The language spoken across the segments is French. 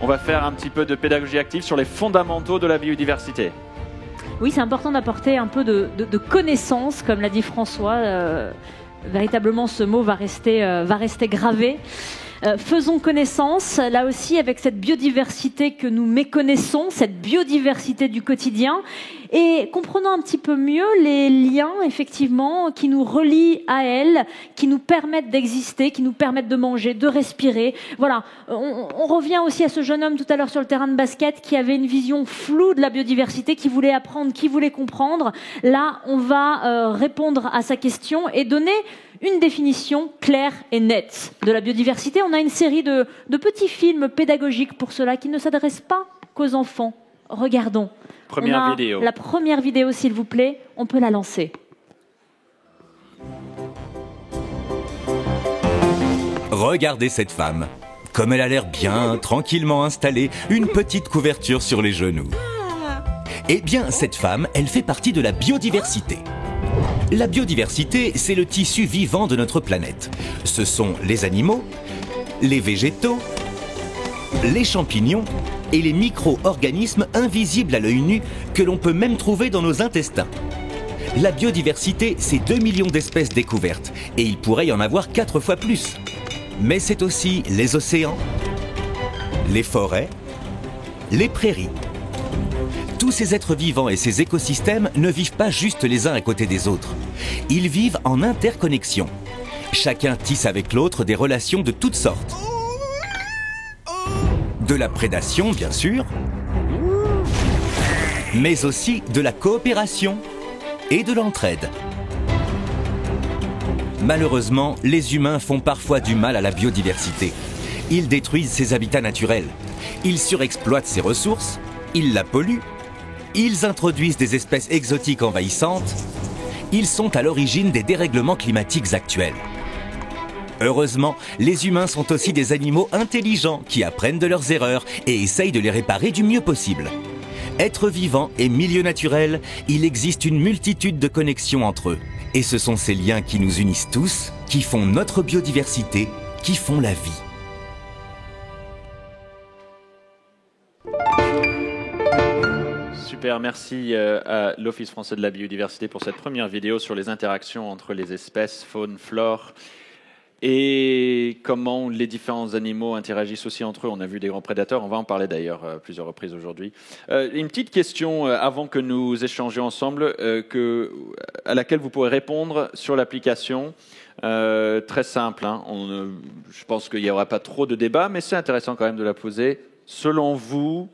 on va faire un petit peu de pédagogie active sur les fondamentaux de la biodiversité. Oui, c'est important d'apporter un peu de connaissances, comme l'a dit François. Véritablement, ce mot va rester gravé. Faisons connaissance, là aussi, avec cette biodiversité que nous méconnaissons, cette biodiversité du quotidien, et comprenons un petit peu mieux les liens, effectivement, qui nous relient à elle, qui nous permettent d'exister, qui nous permettent de manger, de respirer. Voilà, on revient aussi à ce jeune homme tout à l'heure sur le terrain de basket qui avait une vision floue de la biodiversité, qui voulait apprendre, qui voulait comprendre. Là, on va répondre à sa question et donner une définition claire et nette de la biodiversité. On a une série de petits films pédagogiques pour cela qui ne s'adressent pas qu'aux enfants. Regardons. Première vidéo. La première vidéo, s'il vous plaît, on peut la lancer. Regardez cette femme. Comme elle a l'air bien, tranquillement installée, une petite couverture sur les genoux. Eh bien, cette femme, elle fait partie de la biodiversité. La biodiversité, c'est le tissu vivant de notre planète. Ce sont les animaux, les végétaux, les champignons et les micro-organismes invisibles à l'œil nu que l'on peut même trouver dans nos intestins. La biodiversité, c'est 2 millions d'espèces découvertes et il pourrait y en avoir 4 fois plus. Mais c'est aussi les océans, les forêts, les prairies. Tous ces êtres vivants et ces écosystèmes ne vivent pas juste les uns à côté des autres. Ils vivent en interconnexion. Chacun tisse avec l'autre des relations de toutes sortes. De la prédation, bien sûr, mais aussi de la coopération et de l'entraide. Malheureusement, les humains font parfois du mal à la biodiversité. Ils détruisent ses habitats naturels. Ils surexploitent ses ressources, ils la polluent, ils introduisent des espèces exotiques envahissantes. Ils sont à l'origine des dérèglements climatiques actuels. Heureusement, les humains sont aussi des animaux intelligents qui apprennent de leurs erreurs et essayent de les réparer du mieux possible. Êtres vivants et milieux naturels, il existe une multitude de connexions entre eux. Et ce sont ces liens qui nous unissent tous, qui font notre biodiversité, qui font la vie. Super, merci à l'Office français de la biodiversité pour cette première vidéo sur les interactions entre les espèces, faune, flore, et comment les différents animaux interagissent aussi entre eux. On a vu des grands prédateurs, on va en parler d'ailleurs à plusieurs reprises aujourd'hui. Une petite question avant que nous échangions ensemble, à laquelle vous pourrez répondre sur l'application. Très simple, hein. Je pense qu'il n'y aura pas trop de débat, mais c'est intéressant quand même de la poser. Selon vous,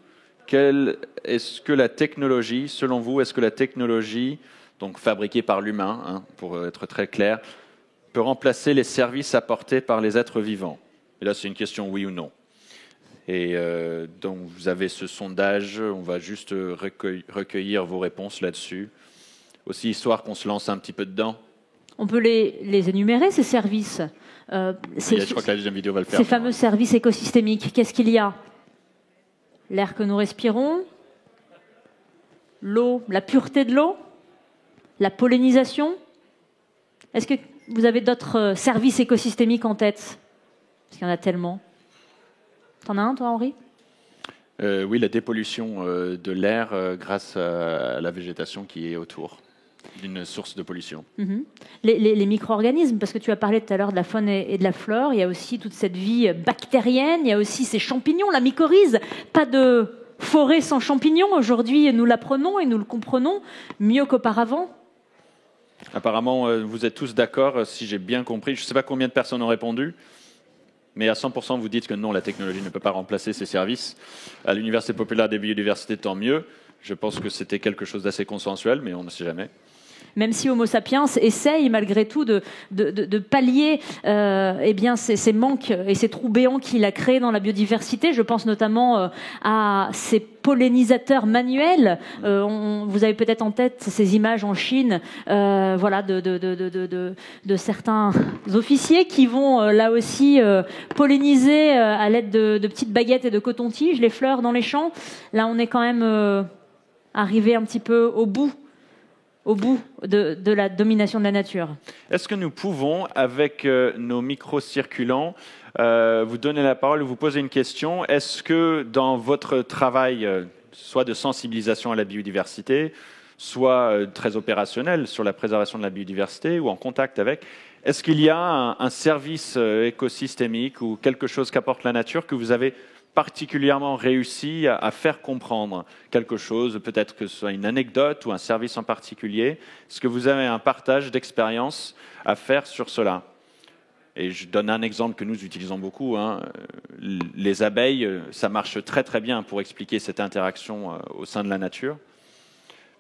est-ce que la technologie, donc fabriquée par l'humain, hein, pour être très clair, peut remplacer les services apportés par les êtres vivants? Et là, c'est une question oui ou non. Et donc, vous avez ce sondage, on va juste recueillir vos réponses là-dessus. Aussi, histoire qu'on se lance un petit peu dedans. On peut les énumérer, ces services. Je crois que la deuxième vidéo va le faire. Ces fameux services écosystémiques, qu'est-ce qu'il y a? L'air que nous respirons, l'eau, la pureté de l'eau, la pollinisation. Est-ce que vous avez d'autres services écosystémiques en tête? Parce qu'il y en a tellement. T'en as un, toi, Henri? Oui, la dépollution de l'air grâce à la végétation qui est autour d'une source de pollution. Les micro-organismes, parce que tu as parlé tout à l'heure de la faune et de la flore, il y a aussi toute cette vie bactérienne, il y a aussi ces champignons, la mycorhize. Pas de forêt sans champignons. Aujourd'hui, nous l'apprenons et nous le comprenons mieux qu'auparavant. Apparemment, vous êtes tous d'accord, si j'ai bien compris. Je ne sais pas combien de personnes ont répondu, mais à 100%, vous dites que non, la technologie ne peut pas remplacer ces services. À l'Université populaire des biodiversités, tant mieux. Je pense que c'était quelque chose d'assez consensuel, mais on ne sait jamais. Même si Homo sapiens essaye malgré tout de pallier ces manques et ces trous béants qu'il a créés dans la biodiversité. Je pense notamment à ces pollinisateurs manuels. Vous avez peut-être en tête ces images en Chine de certains officiers qui vont là aussi polliniser à l'aide de petites baguettes et de coton-tiges les fleurs dans les champs. Là, on est quand même arrivé un petit peu au bout au bout de la domination de la nature. Est-ce que nous pouvons, avec nos micros circulants, vous donner la parole, vous poser une question? Est-ce que dans votre travail, soit de sensibilisation à la biodiversité, soit très opérationnel sur la préservation de la biodiversité ou en contact avec, est-ce qu'il y a un service écosystémique ou quelque chose qu'apporte la nature que vous avez particulièrement réussi à faire comprendre? Quelque chose, peut-être que ce soit une anecdote ou un service en particulier. Est-ce que vous avez un partage d'expérience à faire sur cela? Et je donne un exemple que nous utilisons beaucoup. Les abeilles, ça marche très très bien pour expliquer cette interaction au sein de la nature.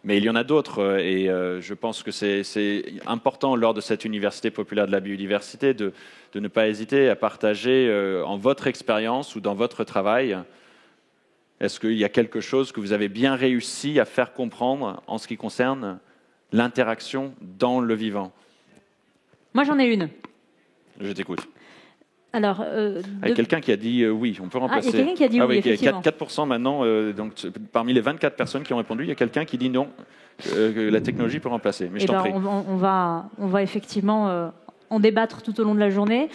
Mais il y en a d'autres, et je pense que c'est important lors de cette Université populaire de la biodiversité de ne pas hésiter à partager en votre expérience ou dans votre travail. Est-ce qu'il y a quelque chose que vous avez bien réussi à faire comprendre en ce qui concerne l'interaction dans le vivant? Moi, j'en ai une. Je t'écoute. Alors, il y a quelqu'un qui a dit oui, on peut remplacer. Il y a quelqu'un qui a dit oui, effectivement. Il y a 4% maintenant, donc parmi les 24 personnes qui ont répondu, il y a quelqu'un qui dit non, que la technologie peut remplacer. Mais je t'en prie. On va effectivement en débattre tout au long de la journée.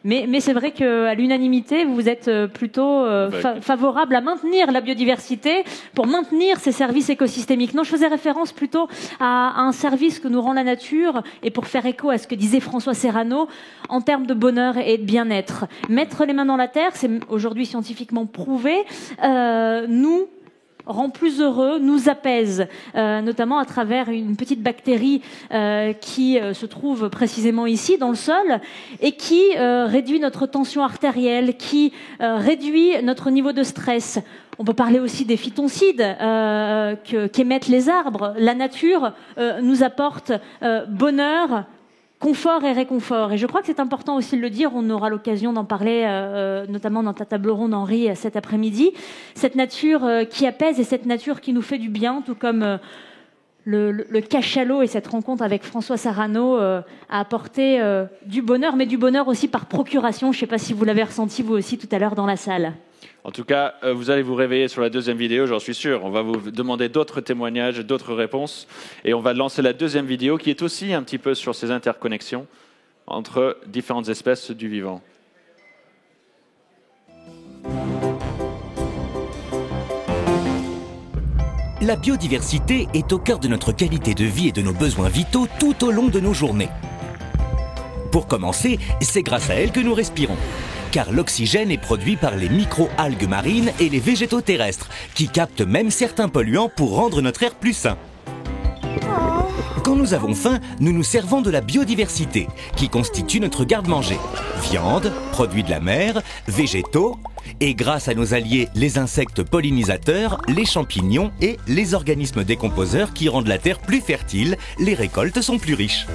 Mais c'est vrai qu'à l'unanimité, vous êtes plutôt favorable à maintenir la biodiversité pour maintenir ces services écosystémiques. Non, je faisais référence plutôt à un service que nous rend la nature et pour faire écho à ce que disait François Serrano en termes de bonheur et de bien-être. Mettre les mains dans la terre, c'est aujourd'hui scientifiquement prouvé, nous rend plus heureux, nous apaise, notamment à travers une petite bactérie qui se trouve précisément ici, dans le sol, et qui réduit notre tension artérielle, qui réduit notre niveau de stress. On peut parler aussi des phytoncides qu'émettent les arbres. La nature nous apporte bonheur, confort et réconfort. Et je crois que c'est important aussi de le dire, on aura l'occasion d'en parler, notamment dans ta table ronde, Henri, cet après-midi. Cette nature qui apaise et cette nature qui nous fait du bien, tout comme le cachalot et cette rencontre avec François Sarano a apporté du bonheur, mais du bonheur aussi par procuration. Je ne sais pas si vous l'avez ressenti vous aussi tout à l'heure dans la salle. En tout cas, vous allez vous réveiller sur la deuxième vidéo, j'en suis sûr. On va vous demander d'autres témoignages, d'autres réponses. Et on va lancer la deuxième vidéo qui est aussi un petit peu sur ces interconnexions entre différentes espèces du vivant. La biodiversité est au cœur de notre qualité de vie et de nos besoins vitaux tout au long de nos journées. Pour commencer, c'est grâce à elle que nous respirons. Car l'oxygène est produit par les micro-algues marines et les végétaux terrestres, qui captent même certains polluants pour rendre notre air plus sain. Quand nous avons faim, nous nous servons de la biodiversité, qui constitue notre garde-manger. Viande, produits de la mer, végétaux, et grâce à nos alliés les insectes pollinisateurs, les champignons et les organismes décomposeurs qui rendent la terre plus fertile, les récoltes sont plus riches.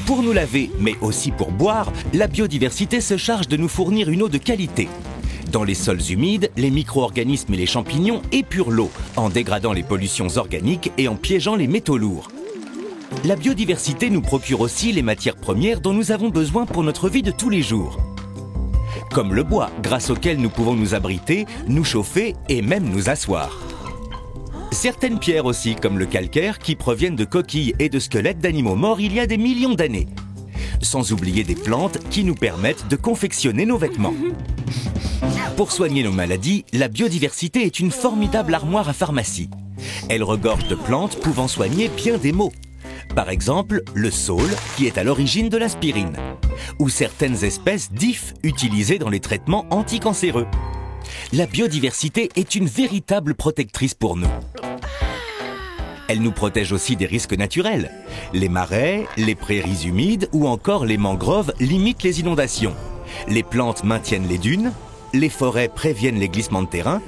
Pour nous laver, mais aussi pour boire, la biodiversité se charge de nous fournir une eau de qualité. Dans les sols humides, les micro-organismes et les champignons épurent l'eau, en dégradant les pollutions organiques et en piégeant les métaux lourds. La biodiversité nous procure aussi les matières premières dont nous avons besoin pour notre vie de tous les jours. Comme le bois, grâce auquel nous pouvons nous abriter, nous chauffer et même nous asseoir. Certaines pierres aussi, comme le calcaire, qui proviennent de coquilles et de squelettes d'animaux morts il y a des millions d'années. Sans oublier des plantes qui nous permettent de confectionner nos vêtements. Pour soigner nos maladies, la biodiversité est une formidable armoire à pharmacie. Elle regorge de plantes pouvant soigner bien des maux. Par exemple, le saule, qui est à l'origine de l'aspirine. Ou certaines espèces d'ifs utilisées dans les traitements anticancéreux. La biodiversité est une véritable protectrice pour nous. Elle nous protège aussi des risques naturels. Les marais, les prairies humides ou encore les mangroves limitent les inondations. Les plantes maintiennent les dunes, les forêts préviennent les glissements de terrain.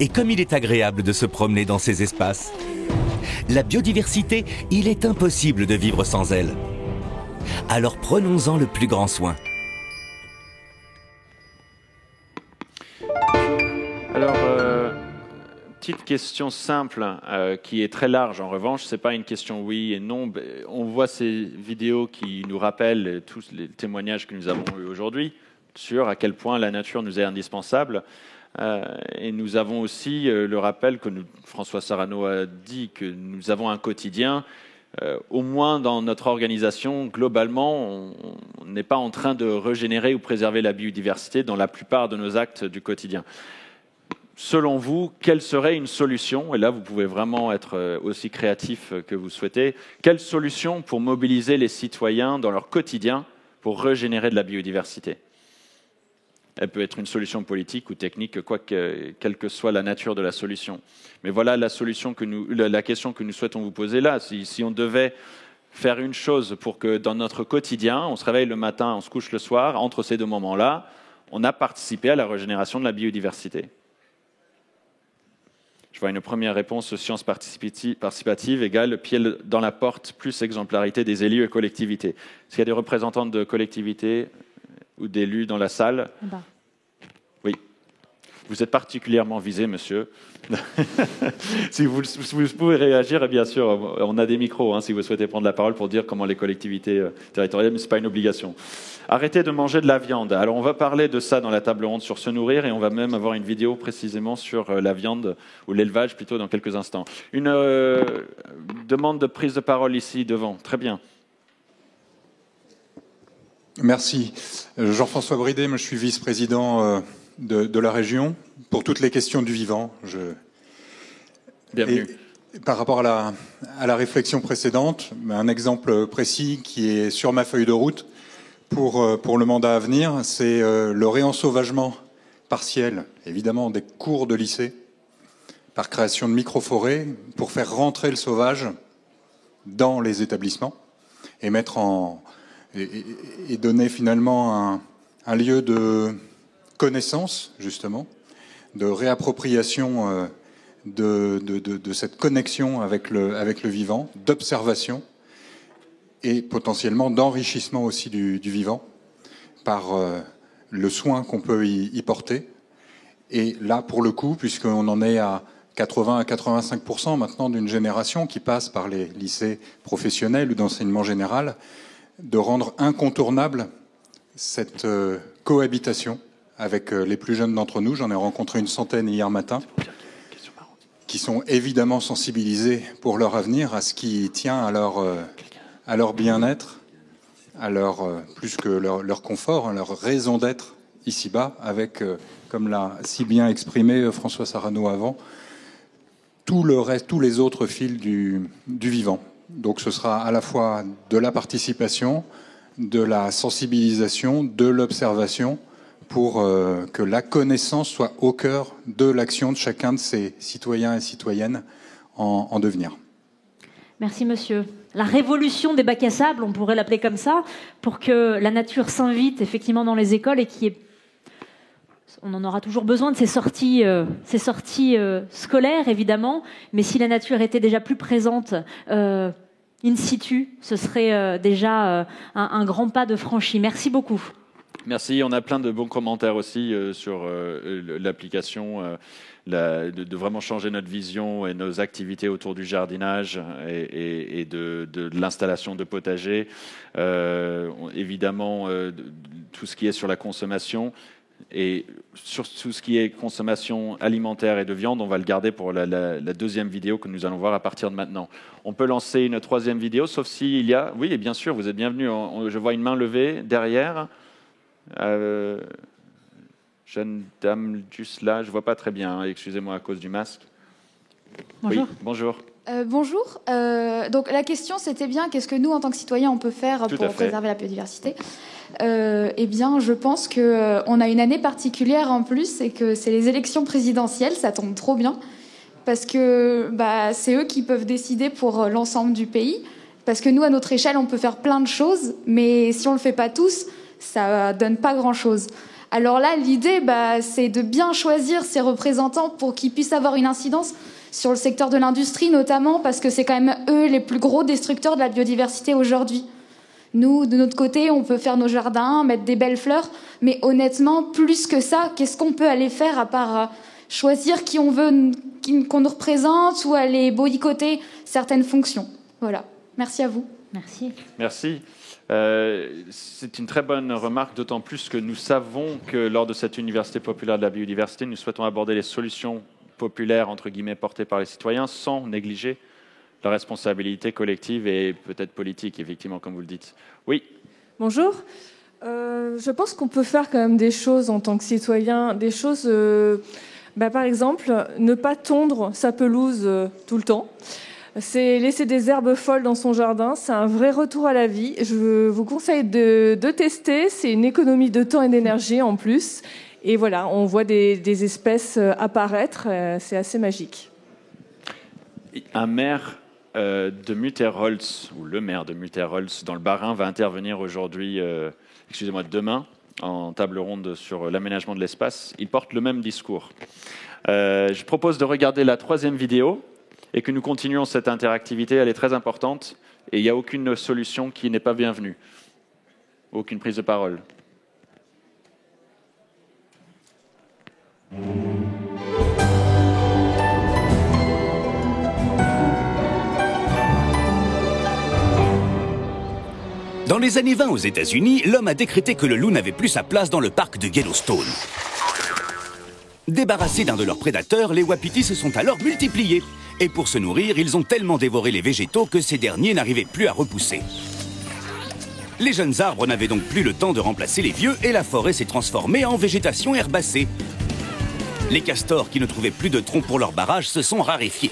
Et comme il est agréable de se promener dans ces espaces. La biodiversité, il est impossible de vivre sans elle. Alors prenons-en le plus grand soin. Alors, petite question simple qui est très large en revanche, ce n'est pas une question oui et non. On voit ces vidéos qui nous rappellent tous les témoignages que nous avons eus aujourd'hui sur à quel point la nature nous est indispensable. Et nous avons aussi le rappel que François Sarano a dit que nous avons un quotidien. Au moins dans notre organisation, globalement, on n'est pas en train de régénérer ou préserver la biodiversité dans la plupart de nos actes du quotidien. Selon vous, quelle serait une solution, et là vous pouvez vraiment être aussi créatif que vous souhaitez, quelle solution pour mobiliser les citoyens dans leur quotidien pour régénérer de la biodiversité? Elle peut être une solution politique ou technique, quelle que soit la nature de la solution. Mais voilà la question que nous souhaitons vous poser là. Si on devait faire une chose pour que dans notre quotidien, on se réveille le matin, on se couche le soir, entre ces deux moments-là, on a participé à la régénération de la biodiversité. Je vois une première réponse, sciences participatives égale pied dans la porte plus exemplarité des élus et collectivités. Est-ce qu'il y a des représentants de collectivités ou d'élus dans la salle? Oui. Vous êtes particulièrement visé, monsieur. si vous pouvez réagir, et bien sûr, on a des micros, si vous souhaitez prendre la parole pour dire comment les collectivités territoriales, mais ce n'est pas une obligation. Arrêtez de manger de la viande. Alors, on va parler de ça dans la table ronde sur se nourrir, et on va même avoir une vidéo précisément sur la viande, ou l'élevage plutôt, dans quelques instants. Une demande de prise de parole ici, devant. Très bien. Merci. Jean-François Bridet, moi, je suis vice-président de la région pour toutes les questions du vivant. Bienvenue. Et par rapport à la réflexion précédente, un exemple précis qui est sur ma feuille de route pour le mandat à venir, c'est le réensauvagement partiel, évidemment, des cours de lycée par création de micro-forêts pour faire rentrer le sauvage dans les établissements et mettre et donner finalement un lieu de connaissance, justement, de réappropriation de cette connexion avec le vivant, d'observation et potentiellement d'enrichissement aussi du vivant par le soin qu'on peut y porter. Et là, pour le coup, puisqu'on en est à 80 à 85% maintenant d'une génération qui passe par les lycées professionnels ou d'enseignement général, de rendre incontournable cette cohabitation avec les plus jeunes d'entre nous. J'en ai rencontré une centaine hier matin, qui sont évidemment sensibilisés pour leur avenir, à ce qui tient à leur bien-être, plus que leur confort, à leur raison d'être ici-bas, avec, comme l'a si bien exprimé François Sarano avant, tout le reste, tous les autres fils du vivant. Donc ce sera à la fois de la participation, de la sensibilisation, de l'observation, pour que la connaissance soit au cœur de l'action de chacun de ces citoyens et citoyennes en devenir. Merci monsieur. La révolution des bacs à sable, on pourrait l'appeler comme ça, pour que la nature s'invite effectivement dans les écoles et on en aura toujours besoin de ces sorties scolaires, évidemment, mais si la nature était déjà plus présente in situ, ce serait déjà un grand pas de franchi. Merci beaucoup. Merci. On a plein de bons commentaires aussi sur l'application, de vraiment changer notre vision et nos activités autour du jardinage et de l'installation de potagers. Évidemment, tout ce qui est sur la consommation. Et sur tout ce qui est consommation alimentaire et de viande, on va le garder pour la deuxième vidéo que nous allons voir à partir de maintenant. On peut lancer une troisième vidéo, sauf s'il y a... Oui, et bien sûr, vous êtes bienvenus. Je vois une main levée derrière. Jeune dame juste là, je ne vois pas très bien, excusez-moi à cause du masque. Bonjour. Oui, bonjour. Bonjour. Donc la question, c'était bien, qu'est-ce que nous, en tant que citoyens, on peut faire pour préserver la biodiversité ? Eh bien, je pense qu'on a une année particulière en plus, et que c'est les élections présidentielles, ça tombe trop bien, parce que c'est eux qui peuvent décider pour l'ensemble du pays, parce que nous, à notre échelle, on peut faire plein de choses, mais si on ne le fait pas tous, ça donne pas grand-chose. Alors là, l'idée, c'est de bien choisir ces représentants pour qu'ils puissent avoir une incidence sur le secteur de l'industrie, notamment, parce que c'est quand même eux les plus gros destructeurs de la biodiversité aujourd'hui. Nous, de notre côté, on peut faire nos jardins, mettre des belles fleurs, mais honnêtement, plus que ça, qu'est-ce qu'on peut aller faire à part choisir qui on veut qu'on nous représente ou aller boycotter certaines fonctions ? Voilà. Merci à vous. Merci. Merci. C'est une très bonne remarque, d'autant plus que nous savons que lors de cette Université populaire de la biodiversité, nous souhaitons aborder les solutions populaires, entre guillemets, portées par les citoyens, sans négliger la responsabilité collective et peut-être politique, effectivement, comme vous le dites. Oui. Bonjour. Je pense qu'on peut faire quand même des choses en tant que citoyen, des choses, par exemple, ne pas tondre sa pelouse tout le temps. C'est laisser des herbes folles dans son jardin, c'est un vrai retour à la vie. Je vous conseille de tester, c'est une économie de temps et d'énergie en plus. Et voilà, on voit des espèces apparaître, c'est assez magique. Un maire de Mutterholz, ou le maire de Mutterholz dans le Bas-Rhin va intervenir aujourd'hui, demain, en table ronde sur l'aménagement de l'espace. Il porte le même discours. Je propose de regarder la 3e vidéo et que nous continuions cette interactivité. Elle est très importante et il n'y a aucune solution qui n'est pas bienvenue. Aucune prise de parole. Dans les années 20 aux États-Unis, l'homme a décrété que le loup n'avait plus sa place dans le parc de Yellowstone. Débarrassés d'un de leurs prédateurs, les wapitis se sont alors multipliés. Et pour se nourrir, ils ont tellement dévoré les végétaux que ces derniers n'arrivaient plus à repousser. Les jeunes arbres n'avaient donc plus le temps de remplacer les vieux et la forêt s'est transformée en végétation herbacée. Les castors qui ne trouvaient plus de troncs pour leur barrage se sont raréfiés.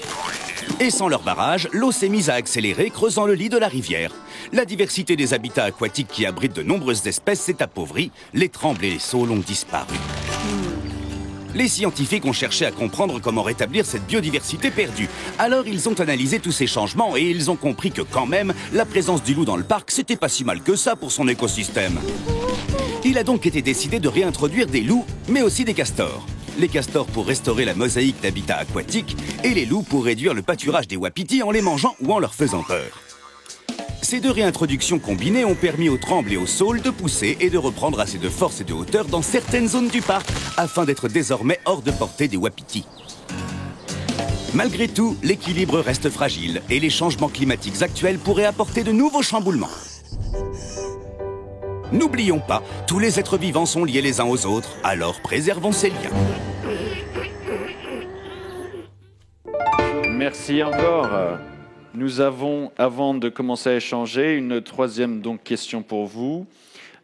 Et sans leur barrage, l'eau s'est mise à accélérer, creusant le lit de la rivière. La diversité des habitats aquatiques qui abritent de nombreuses espèces s'est appauvrie, les trembles et les saules ont disparu. Les scientifiques ont cherché à comprendre comment rétablir cette biodiversité perdue. Alors ils ont analysé tous ces changements et ils ont compris que quand même, la présence du loup dans le parc, c'était pas si mal que ça pour son écosystème. Il a donc été décidé de réintroduire des loups, mais aussi des castors. Les castors pour restaurer la mosaïque d'habitats aquatiques et les loups pour réduire le pâturage des wapitis en les mangeant ou en leur faisant peur. Ces deux réintroductions combinées ont permis aux trembles et aux saules de pousser et de reprendre assez de force et de hauteur dans certaines zones du parc afin d'être désormais hors de portée des wapitis. Malgré tout, l'équilibre reste fragile et les changements climatiques actuels pourraient apporter de nouveaux chamboulements. N'oublions pas, tous les êtres vivants sont liés les uns aux autres, alors préservons ces liens. Merci encore. Nous avons, avant de commencer à échanger, une 3e question pour vous,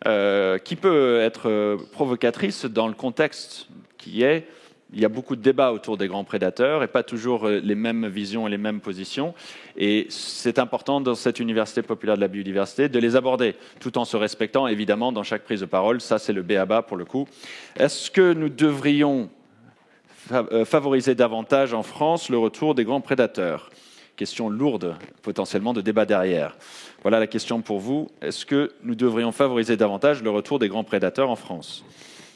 qui peut être provocatrice dans le contexte qui est. Il y a beaucoup de débats autour des grands prédateurs et pas toujours les mêmes visions et les mêmes positions. Et c'est important dans cette Université populaire de la biodiversité de les aborder, tout en se respectant évidemment dans chaque prise de parole. Ça, c'est le b.a.-ba pour le coup. Est-ce que nous devrions favoriser davantage en France le retour des grands prédateurs ? Question lourde, potentiellement, de débat derrière. Voilà la question pour vous. Est-ce que nous devrions favoriser davantage le retour des grands prédateurs en France ?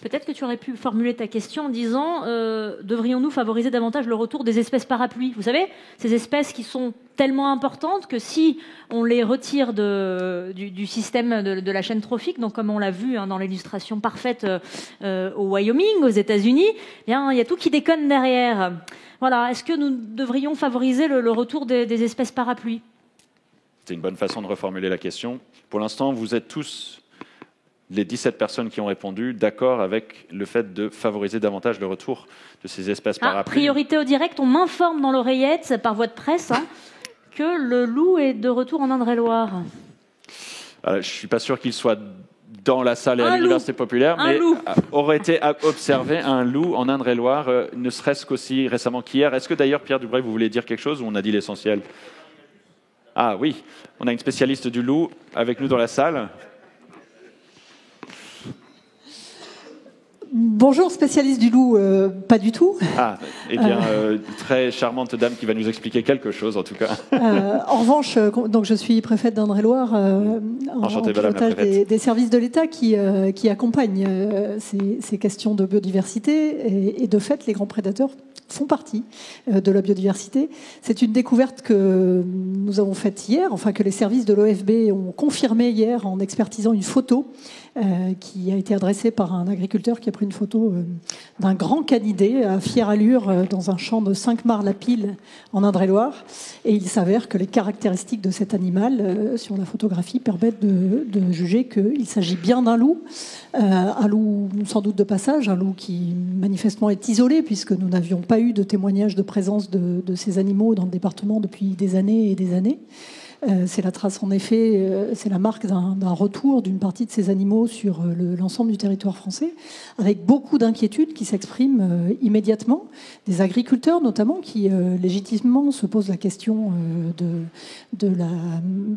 Peut-être que tu aurais pu formuler ta question en disant devrions-nous favoriser davantage le retour des espèces parapluies ? Vous savez, ces espèces qui sont tellement importantes que si on les retire du système de la chaîne trophique, donc comme on l'a vu dans l'illustration parfaite au Wyoming, aux États-Unis, il y a tout qui déconne derrière. Voilà. Est-ce que nous devrions favoriser le retour des espèces parapluies ? C'est une bonne façon de reformuler la question. Pour l'instant, vous êtes tous, les 17 personnes qui ont répondu, d'accord avec le fait de favoriser davantage le retour de ces espèces parapluies. Priorité au direct, on m'informe dans l'oreillette, par voie de presse, que le loup est de retour en Indre-et-Loire. Je ne suis pas sûr qu'il soit dans la salle à l'Université populaire, mais aurait été observé un loup en Indre-et-Loire, ne serait-ce qu'aussi récemment qu'hier. Est-ce que d'ailleurs, Pierre Dubreuil, vous voulez dire quelque chose ou on a dit l'essentiel ? Ah oui, on a une spécialiste du loup avec nous dans la salle. Bonjour, spécialiste du loup, pas du tout. Ah, eh bien, très charmante dame qui va nous expliquer quelque chose, en tout cas. En revanche, donc je suis préfète d'Indre-et-Loire, en pilotage des services de l'État qui accompagnent ces questions de biodiversité. Et de fait, les grands prédateurs font partie de la biodiversité. C'est une découverte que nous avons faite hier, enfin que les services de l'OFB ont confirmé hier en expertisant une photo qui a été adressée par un agriculteur qui a pris une photo photo d'un grand canidé à fière allure dans un champ de 5 mares la pile en Indre-et-Loire. Et il s'avère que les caractéristiques de cet animal sur la photographie permettent de juger qu'il s'agit bien d'un loup. Un loup sans doute de passage, un loup qui manifestement est isolé puisque nous n'avions pas eu de témoignage de présence de ces animaux dans le département depuis des années et des années. C'est la trace, en effet, c'est la marque d'un retour d'une partie de ces animaux sur l'ensemble du territoire français, avec beaucoup d'inquiétudes qui s'expriment immédiatement. Des agriculteurs, notamment, qui légitimement se posent la question de la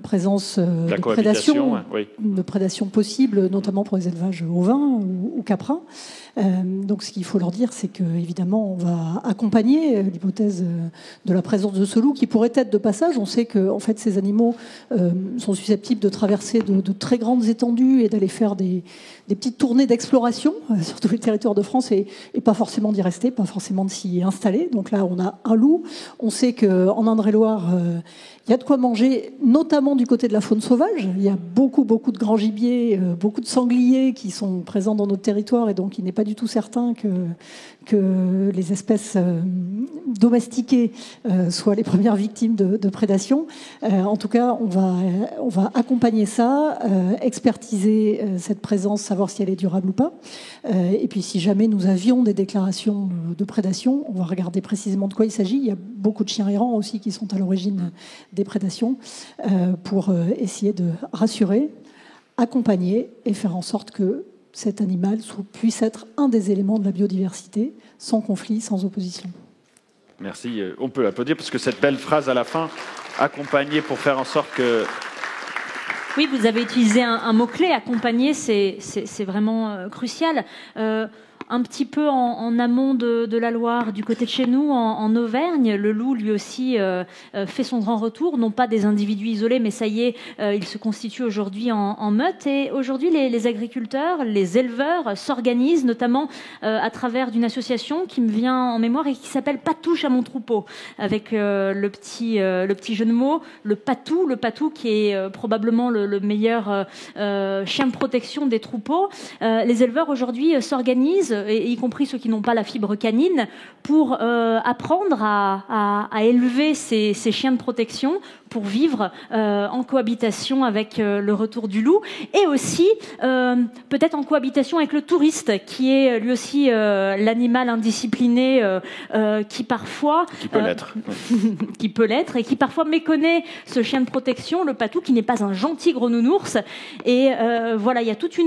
présence de prédation possible, notamment pour les élevages ovins ou caprins. Donc, ce qu'il faut leur dire, c'est qu'évidemment, on va accompagner l'hypothèse de la présence de ce loup qui pourrait être de passage. On sait que, en fait, ces animaux sont susceptibles de traverser de très grandes étendues et d'aller faire des petites tournées d'exploration sur tous les territoires de France et pas forcément d'y rester, pas forcément de s'y installer. Donc là, on a un loup. On sait qu'en Indre-et-Loire, il y a de quoi manger, notamment du côté de la faune sauvage. Il y a beaucoup de grands gibiers, beaucoup de sangliers qui sont présents dans notre territoire et donc il n'est pas du tout certain que les espèces domestiquées soient les premières victimes de prédation. En tout cas, on va accompagner ça, expertiser cette présence, savoir si elle est durable ou pas. Et puis, si jamais nous avions des déclarations de prédation, on va regarder précisément de quoi il s'agit. Il y a beaucoup de chiens errants aussi qui sont à l'origine des prédations pour essayer de rassurer, accompagner et faire en sorte que cet animal puisse être un des éléments de la biodiversité, sans conflit, sans opposition. Merci. On peut applaudir parce que cette belle phrase à la fin, accompagner pour faire en sorte que... Oui, vous avez utilisé un mot-clé, accompagner, c'est vraiment crucial. Un petit peu en amont de la Loire, du côté de chez nous, en Auvergne, le loup, lui aussi, fait son grand retour. Non pas des individus isolés, mais ça y est, il se constitue aujourd'hui en meute. Et aujourd'hui, les agriculteurs, les éleveurs s'organisent, notamment à travers d'une association qui me vient en mémoire et qui s'appelle Pas touche à mon troupeau, avec le petit jeu de mots, le patou qui est probablement le meilleur chien de protection des troupeaux. Les éleveurs aujourd'hui s'organisent, y compris ceux qui n'ont pas la fibre canine, pour apprendre à élever ces chiens de protection pour vivre en cohabitation avec le retour du loup et aussi peut-être en cohabitation avec le touriste qui est lui aussi l'animal indiscipliné qui parfois qui peut l'être et qui parfois méconnaît ce chien de protection, le patou, qui n'est pas un gentil gros nounours. Et voilà, il y a toute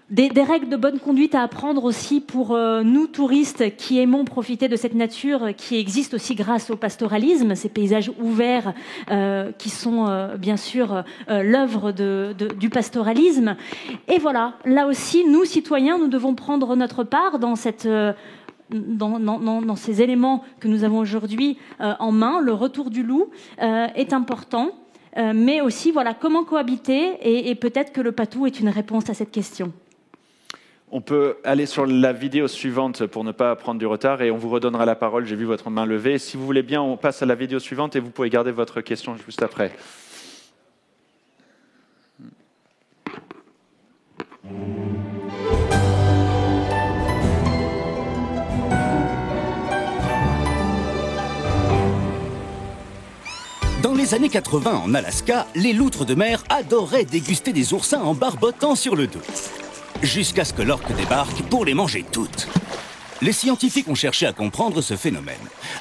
des règles de bonne conduite à apprendre aussi pour nous touristes qui aimons profiter de cette nature qui existe aussi grâce au pastoralisme, ces paysages ouverts qui sont bien sûr l'œuvre du pastoralisme. Et voilà, là aussi, nous citoyens, nous devons prendre notre part dans dans ces éléments que nous avons aujourd'hui en main. Le retour du loup est important, mais aussi voilà, comment cohabiter, et peut-être que le patou est une réponse à cette question. On peut aller sur la vidéo suivante pour ne pas prendre du retard et on vous redonnera la parole. J'ai vu votre main levée. Si vous voulez bien, on passe à la vidéo suivante et vous pouvez garder votre question juste après. Dans les années 80 en Alaska, les loutres de mer adoraient déguster des oursins en barbotant sur le dos. Jusqu'à ce que l'orque débarque pour les manger toutes. Les scientifiques ont cherché à comprendre ce phénomène.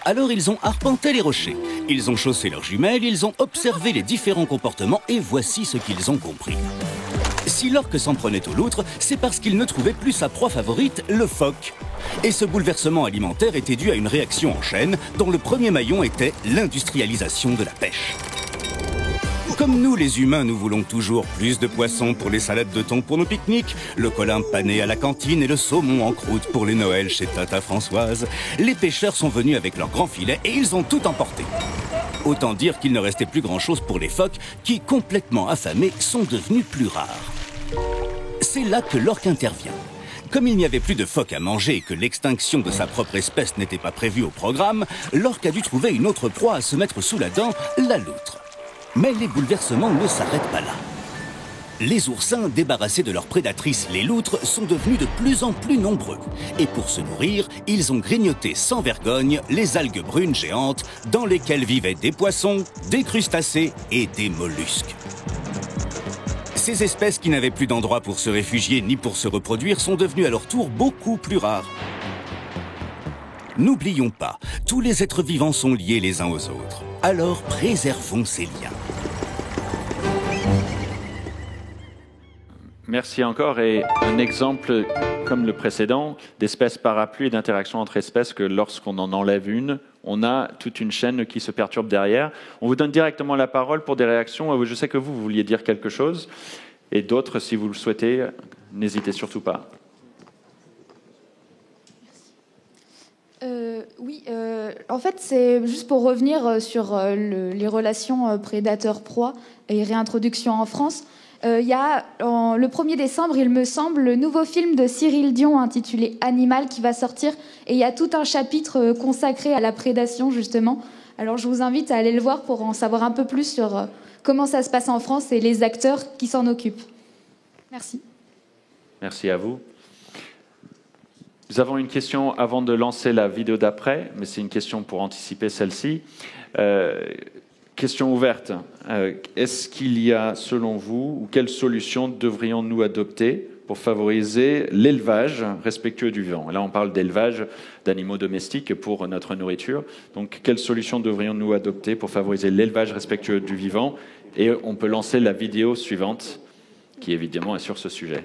Alors ils ont arpenté les rochers, ils ont chaussé leurs jumelles, ils ont observé les différents comportements et voici ce qu'ils ont compris. Si l'orque s'en prenait aux loutres, c'est parce qu'il ne trouvait plus sa proie favorite, le phoque. Et ce bouleversement alimentaire était dû à une réaction en chaîne dont le premier maillon était l'industrialisation de la pêche. Comme nous, les humains, nous voulons toujours plus de poissons pour les salades de thon pour nos pique-niques, le colin pané à la cantine et le saumon en croûte pour les Noëls chez Tata Françoise. Les pêcheurs sont venus avec leurs grands filets et ils ont tout emporté. Autant dire qu'il ne restait plus grand-chose pour les phoques qui, complètement affamés, sont devenus plus rares. C'est là que l'orque intervient. Comme il n'y avait plus de phoques à manger et que l'extinction de sa propre espèce n'était pas prévue au programme, l'orque a dû trouver une autre proie à se mettre sous la dent, la loutre. Mais les bouleversements ne s'arrêtent pas là. Les oursins, débarrassés de leurs prédatrices, les loutres, sont devenus de plus en plus nombreux. Et pour se nourrir, ils ont grignoté sans vergogne les algues brunes géantes dans lesquelles vivaient des poissons, des crustacés et des mollusques. Ces espèces qui n'avaient plus d'endroit pour se réfugier ni pour se reproduire sont devenues à leur tour beaucoup plus rares. N'oublions pas, tous les êtres vivants sont liés les uns aux autres. Alors préservons ces liens. Merci encore. Et un exemple comme le précédent, d'espèces parapluies et d'interactions entre espèces, que lorsqu'on en enlève une, on a toute une chaîne qui se perturbe derrière. On vous donne directement la parole pour des réactions. Je sais que vous vouliez dire quelque chose. Et d'autres, si vous le souhaitez, n'hésitez surtout pas. Oui, en fait, c'est juste pour revenir sur les relations prédateur-proie et réintroduction en France. Il y a, le 1er décembre, il me semble, le nouveau film de Cyril Dion intitulé Animal qui va sortir. Et il y a tout un chapitre consacré à la prédation, justement. Alors, je vous invite à aller le voir pour en savoir un peu plus sur comment ça se passe en France et les acteurs qui s'en occupent. Merci. Merci à vous. Nous avons une question avant de lancer la vidéo d'après, mais c'est une question pour anticiper celle-ci. Question ouverte. Est-ce qu'il y a, selon vous, ou quelles solutions devrions-nous adopter pour favoriser l'élevage respectueux du vivant? Là, on parle d'élevage d'animaux domestiques pour notre nourriture. Donc, quelles solutions devrions-nous adopter pour favoriser l'élevage respectueux du vivant? Et on peut lancer la vidéo suivante, qui évidemment est sur ce sujet.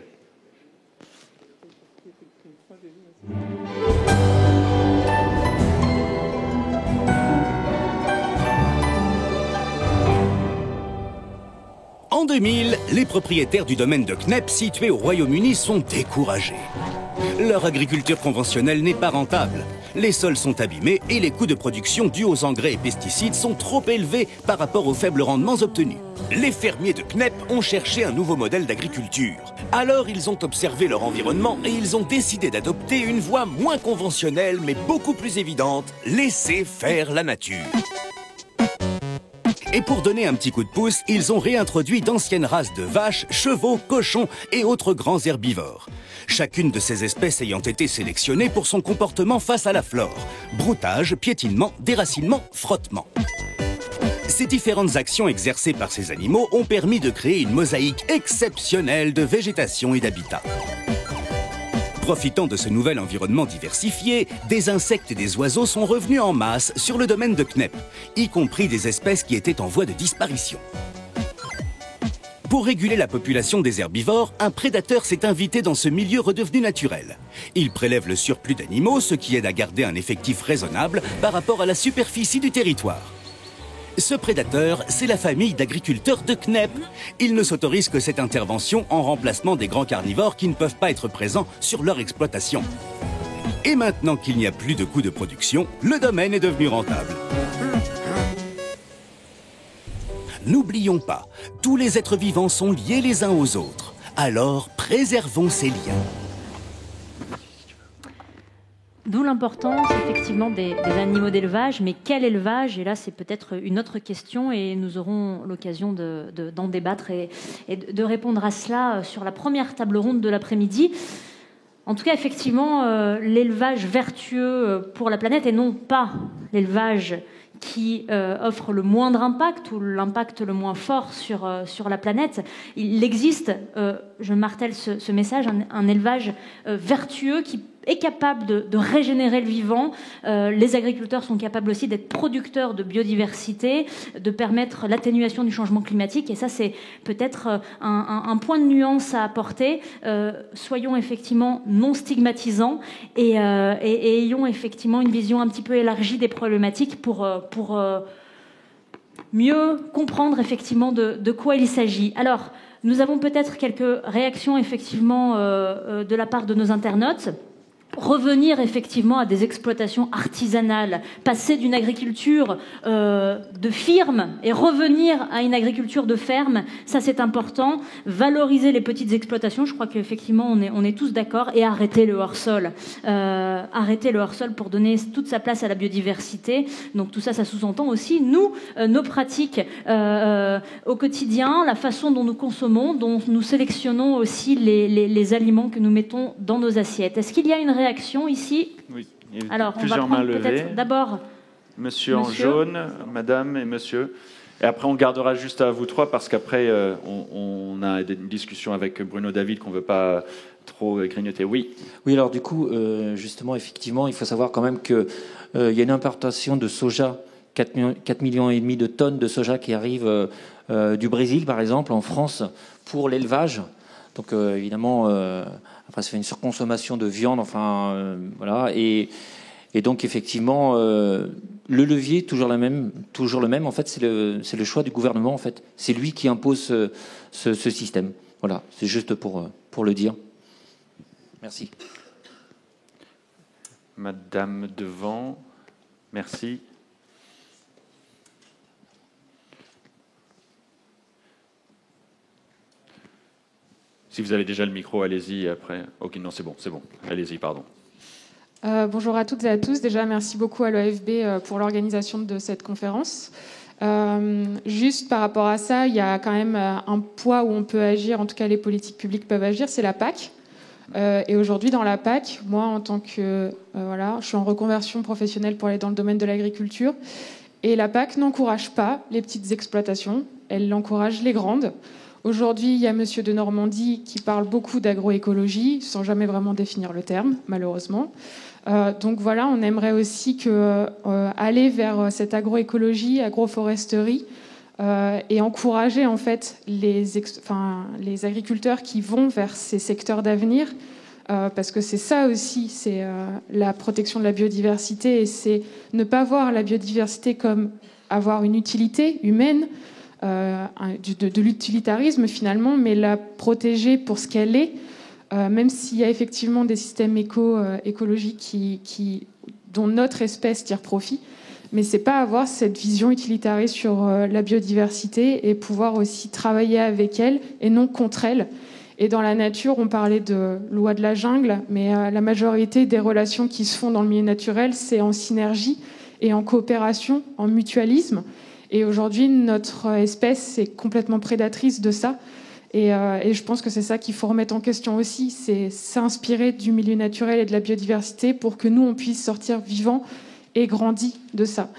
En 2000, les propriétaires du domaine de Knepp, situé au Royaume-Uni, sont découragés. Leur agriculture conventionnelle n'est pas rentable. Les sols sont abîmés et les coûts de production dus aux engrais et pesticides sont trop élevés par rapport aux faibles rendements obtenus. Les fermiers de Knepp ont cherché un nouveau modèle d'agriculture. Alors ils ont observé leur environnement et ils ont décidé d'adopter une voie moins conventionnelle mais beaucoup plus évidente, laisser faire la nature. Et pour donner un petit coup de pouce, ils ont réintroduit d'anciennes races de vaches, chevaux, cochons et autres grands herbivores. Chacune de ces espèces ayant été sélectionnée pour son comportement face à la flore. Broutage, piétinement, déracinement, frottement. Ces différentes actions exercées par ces animaux ont permis de créer une mosaïque exceptionnelle de végétation et d'habitat. Profitant de ce nouvel environnement diversifié, des insectes et des oiseaux sont revenus en masse sur le domaine de Knepp, y compris des espèces qui étaient en voie de disparition. Pour réguler la population des herbivores, un prédateur s'est invité dans ce milieu redevenu naturel. Il prélève le surplus d'animaux, ce qui aide à garder un effectif raisonnable par rapport à la superficie du territoire. Ce prédateur, c'est la famille d'agriculteurs de Knepp. Ils ne s'autorisent que cette intervention en remplacement des grands carnivores qui ne peuvent pas être présents sur leur exploitation. Et maintenant qu'il n'y a plus de coûts de production, le domaine est devenu rentable. N'oublions pas, tous les êtres vivants sont liés les uns aux autres. Alors, préservons ces liens. D'où l'importance, effectivement, des animaux d'élevage. Mais quel élevage? Et là, c'est peut-être une autre question et nous aurons l'occasion d'en débattre et de répondre à cela sur la première table ronde de l'après-midi. En tout cas, effectivement, l'élevage vertueux pour la planète et non pas l'élevage qui offre le moindre impact ou l'impact le moins fort sur la planète. Il existe, je martèle ce message, un élevage vertueux qui est capable de régénérer le vivant. Les agriculteurs sont capables aussi d'être producteurs de biodiversité, de permettre l'atténuation du changement climatique. Et ça, c'est peut-être un point de nuance à apporter. Soyons effectivement non stigmatisants et ayons effectivement une vision un petit peu élargie des problématiques pour mieux comprendre effectivement de quoi il s'agit. Alors, nous avons peut-être quelques réactions effectivement de la part de nos internautes. revenir effectivement à des exploitations artisanales, passer d'une agriculture de firme et revenir à une agriculture de ferme, ça c'est important. Valoriser les petites exploitations, je crois qu'effectivement on est tous d'accord, et arrêter le hors-sol. Arrêter le hors-sol pour donner toute sa place à la biodiversité. Donc tout ça, ça sous-entend aussi, nous, nos pratiques au quotidien, la façon dont nous consommons, dont nous sélectionnons aussi les aliments que nous mettons dans nos assiettes. Est-ce qu'il y a une réaction ici? Oui, il y a alors, plusieurs mains levées. D'abord, monsieur en jaune, madame et monsieur. Et après, on gardera juste à vous trois parce qu'après, on a une discussion avec Bruno David qu'on ne veut pas trop grignoter. Oui. Oui, alors du coup, justement, effectivement, il faut savoir quand même qu'il y a une importation de soja, 4,5 millions de tonnes de soja qui arrivent du Brésil, par exemple, en France, pour l'élevage. Donc, évidemment, après, ça fait une surconsommation de viande, enfin, voilà. Et donc, effectivement, le levier, toujours le même, en fait, c'est le choix du gouvernement, en fait. C'est lui qui impose ce système. Voilà, c'est juste pour le dire. Merci. Madame devant, merci. Si vous avez déjà le micro, allez-y après. Ok, non, c'est bon. Allez-y, pardon. Bonjour à toutes et à tous. Déjà, merci beaucoup à l'OFB pour l'organisation de cette conférence. Juste par rapport à ça, il y a quand même un poids où on peut agir, en tout cas les politiques publiques peuvent agir, c'est la PAC. Et aujourd'hui, dans la PAC, moi, en tant que... je suis en reconversion professionnelle pour aller dans le domaine de l'agriculture. Et la PAC n'encourage pas les petites exploitations, elle encourage les grandes. Aujourd'hui, il y a Monsieur de Normandie qui parle beaucoup d'agroécologie, sans jamais vraiment définir le terme, malheureusement. Donc voilà, on aimerait aussi aller vers cette agroécologie, agroforesterie, et encourager en fait les agriculteurs qui vont vers ces secteurs d'avenir, parce que c'est ça aussi, c'est la protection de la biodiversité, et c'est ne pas voir la biodiversité comme avoir une utilité humaine, de l'utilitarisme finalement, mais la protéger pour ce qu'elle est, même s'il y a effectivement des systèmes écologiques dont notre espèce tire profit, mais c'est pas avoir cette vision utilitariste sur la biodiversité et pouvoir aussi travailler avec elle et non contre elle. Et dans la nature, on parlait de loi de la jungle, mais la majorité des relations qui se font dans le milieu naturel, c'est en synergie et en coopération, en mutualisme. Et aujourd'hui, notre espèce est complètement prédatrice de ça. Et je pense que c'est ça qu'il faut remettre en question aussi, c'est s'inspirer du milieu naturel et de la biodiversité pour que nous, on puisse sortir vivants et grandis de ça.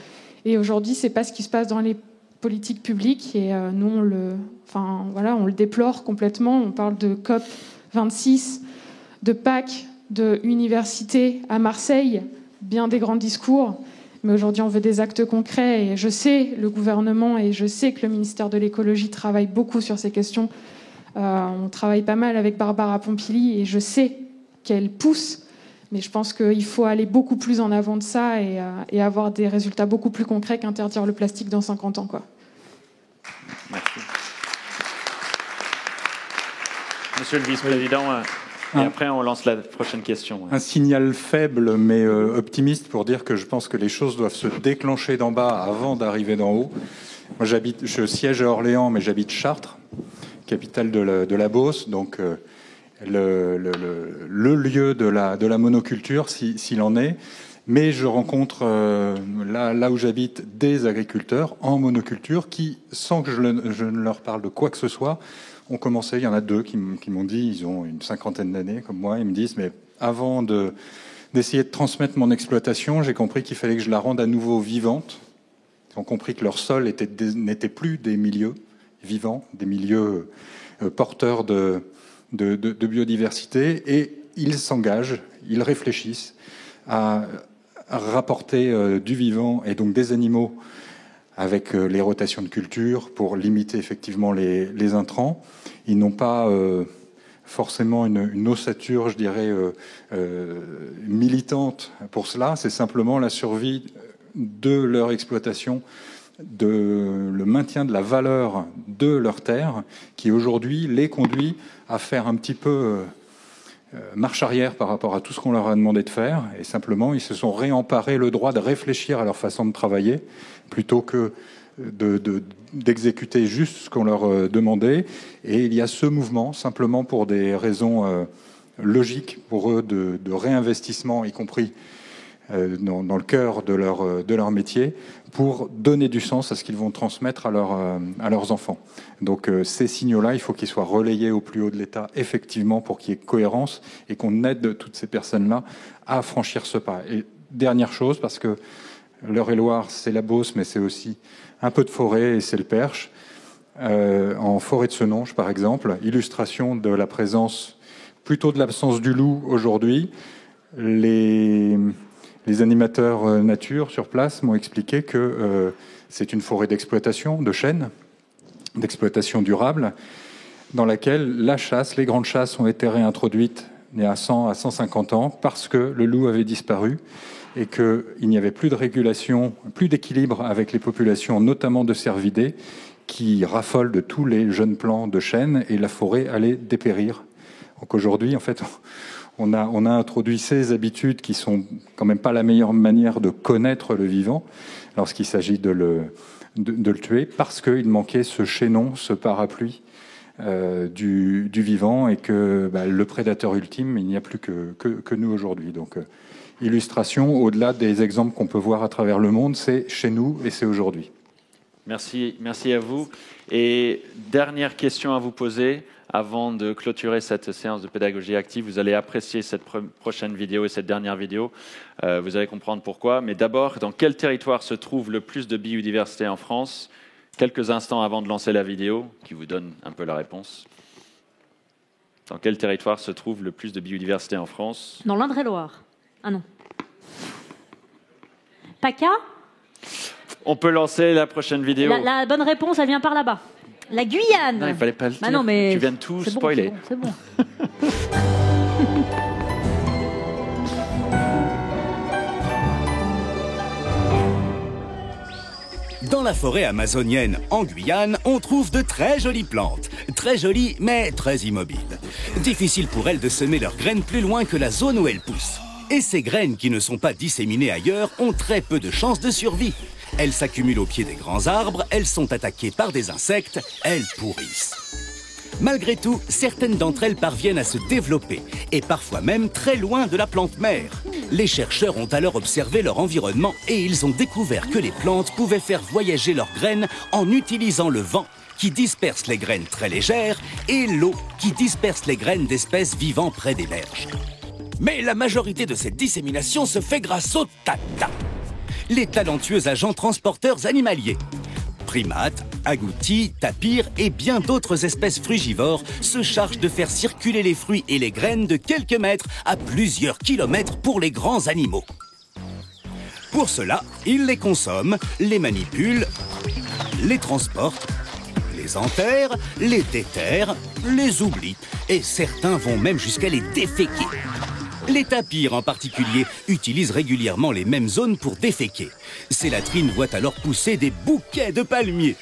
Et aujourd'hui, c'est pas ce qui se passe dans les politiques publiques. Et nous, on le déplore complètement. On parle de COP 26, de PAC, de université à Marseille, bien des grands discours. Mais aujourd'hui, on veut des actes concrets. Et je sais, le gouvernement et je sais que le ministère de l'écologie travaille beaucoup sur ces questions. On travaille pas mal avec Barbara Pompili et je sais qu'elle pousse. Mais je pense qu'il faut aller beaucoup plus en avant de ça et avoir des résultats beaucoup plus concrets qu'interdire le plastique dans 50 ans, quoi. Merci. Monsieur le vice-président, et après on lance la prochaine question. Un signal faible mais optimiste pour dire que je pense que les choses doivent se déclencher d'en bas avant d'arriver d'en haut. Moi, je siège à Orléans, mais j'habite Chartres, capitale de la Beauce, donc le lieu de la monoculture, s'il en est. Mais je rencontre là où j'habite des agriculteurs en monoculture qui, sans que je ne leur parle de quoi que ce soit, ont commencé. Il y en a 2 qui m'ont dit, ils ont une 50aine d'années comme moi, ils me disent, mais avant d'essayer de transmettre mon exploitation, j'ai compris qu'il fallait que je la rende à nouveau vivante. Ils ont compris que leur sol n'était plus des milieux vivants, des milieux porteurs de biodiversité, et ils s'engagent, ils réfléchissent à rapporter du vivant et donc des animaux avec les rotations de culture pour limiter effectivement les intrants. Ils n'ont pas forcément une ossature, je dirais, militante pour cela. C'est simplement la survie de leur exploitation, le maintien de la valeur de leur terre qui aujourd'hui les conduit à faire un petit peu marche arrière par rapport à tout ce qu'on leur a demandé de faire, et simplement ils se sont réemparés le droit de réfléchir à leur façon de travailler, plutôt que d'exécuter juste ce qu'on leur demandait. Et il y a ce mouvement, simplement pour des raisons logiques pour eux de réinvestissement, y compris dans le cœur de leur métier, pour donner du sens à ce qu'ils vont transmettre à leurs enfants. Donc ces signaux-là, il faut qu'ils soient relayés au plus haut de l'État, effectivement, pour qu'il y ait cohérence et qu'on aide toutes ces personnes-là à franchir ce pas. Et dernière chose, parce que l'Eure-et-Loire, c'est la Beauce, mais c'est aussi un peu de forêt, et c'est le Perche. En forêt de Senonches, par exemple, illustration de la présence, plutôt de l'absence du loup aujourd'hui. Les animateurs nature sur place m'ont expliqué que c'est une forêt d'exploitation, de chênes, d'exploitation durable, dans laquelle la chasse, les grandes chasses ont été réintroduites il y a 100 à 150 ans parce que le loup avait disparu et qu'il n'y avait plus de régulation, plus d'équilibre avec les populations, notamment de cervidés, qui raffolent de tous les jeunes plants de chênes, et la forêt allait dépérir. Donc aujourd'hui, en fait, on a introduit ces habitudes qui sont quand même pas la meilleure manière de connaître le vivant lorsqu'il s'agit de le tuer, parce qu'il manquait ce chaînon, ce parapluie du vivant, et que le prédateur ultime, il n'y a plus que nous aujourd'hui. Donc illustration, au-delà des exemples qu'on peut voir à travers le monde, c'est chez nous et c'est aujourd'hui. Merci à vous. Et dernière question à vous poser. Avant de clôturer cette séance de pédagogie active, vous allez apprécier cette prochaine vidéo et cette dernière vidéo. Vous allez comprendre pourquoi. Mais d'abord, dans quel territoire se trouve le plus de biodiversité en France? Quelques instants avant de lancer la vidéo, qui vous donne un peu la réponse. Dans quel territoire se trouve le plus de biodiversité en France? Dans l'Indre-et-Loire. Ah non. PACA? On peut lancer la prochaine vidéo. La bonne réponse, elle vient par là-bas. La Guyane. Non, il fallait pas le dire. Non, mais tu viens de tout spoiler. C'est bon. Dans la forêt amazonienne, en Guyane, on trouve de très jolies plantes. Très jolies, mais très immobiles. Difficile pour elles de semer leurs graines plus loin que la zone où elles poussent. Et ces graines qui ne sont pas disséminées ailleurs ont très peu de chances de survie. Elles s'accumulent au pied des grands arbres, elles sont attaquées par des insectes, elles pourrissent. Malgré tout, certaines d'entre elles parviennent à se développer, et parfois même très loin de la plante mère. Les chercheurs ont alors observé leur environnement et ils ont découvert que les plantes pouvaient faire voyager leurs graines en utilisant le vent, qui disperse les graines très légères, et l'eau, qui disperse les graines d'espèces vivant près des berges. Mais la majorité de cette dissémination se fait grâce aux tatas, les talentueux agents transporteurs animaliers. Primates, agoutis, tapirs et bien d'autres espèces frugivores se chargent de faire circuler les fruits et les graines de quelques mètres à plusieurs kilomètres pour les grands animaux. Pour cela, ils les consomment, les manipulent, les transportent, les enterrent, les déterrent, les oublient et certains vont même jusqu'à les déféquer. Les tapirs en particulier utilisent régulièrement les mêmes zones pour déféquer. Ces latrines voient alors pousser des bouquets de palmiers.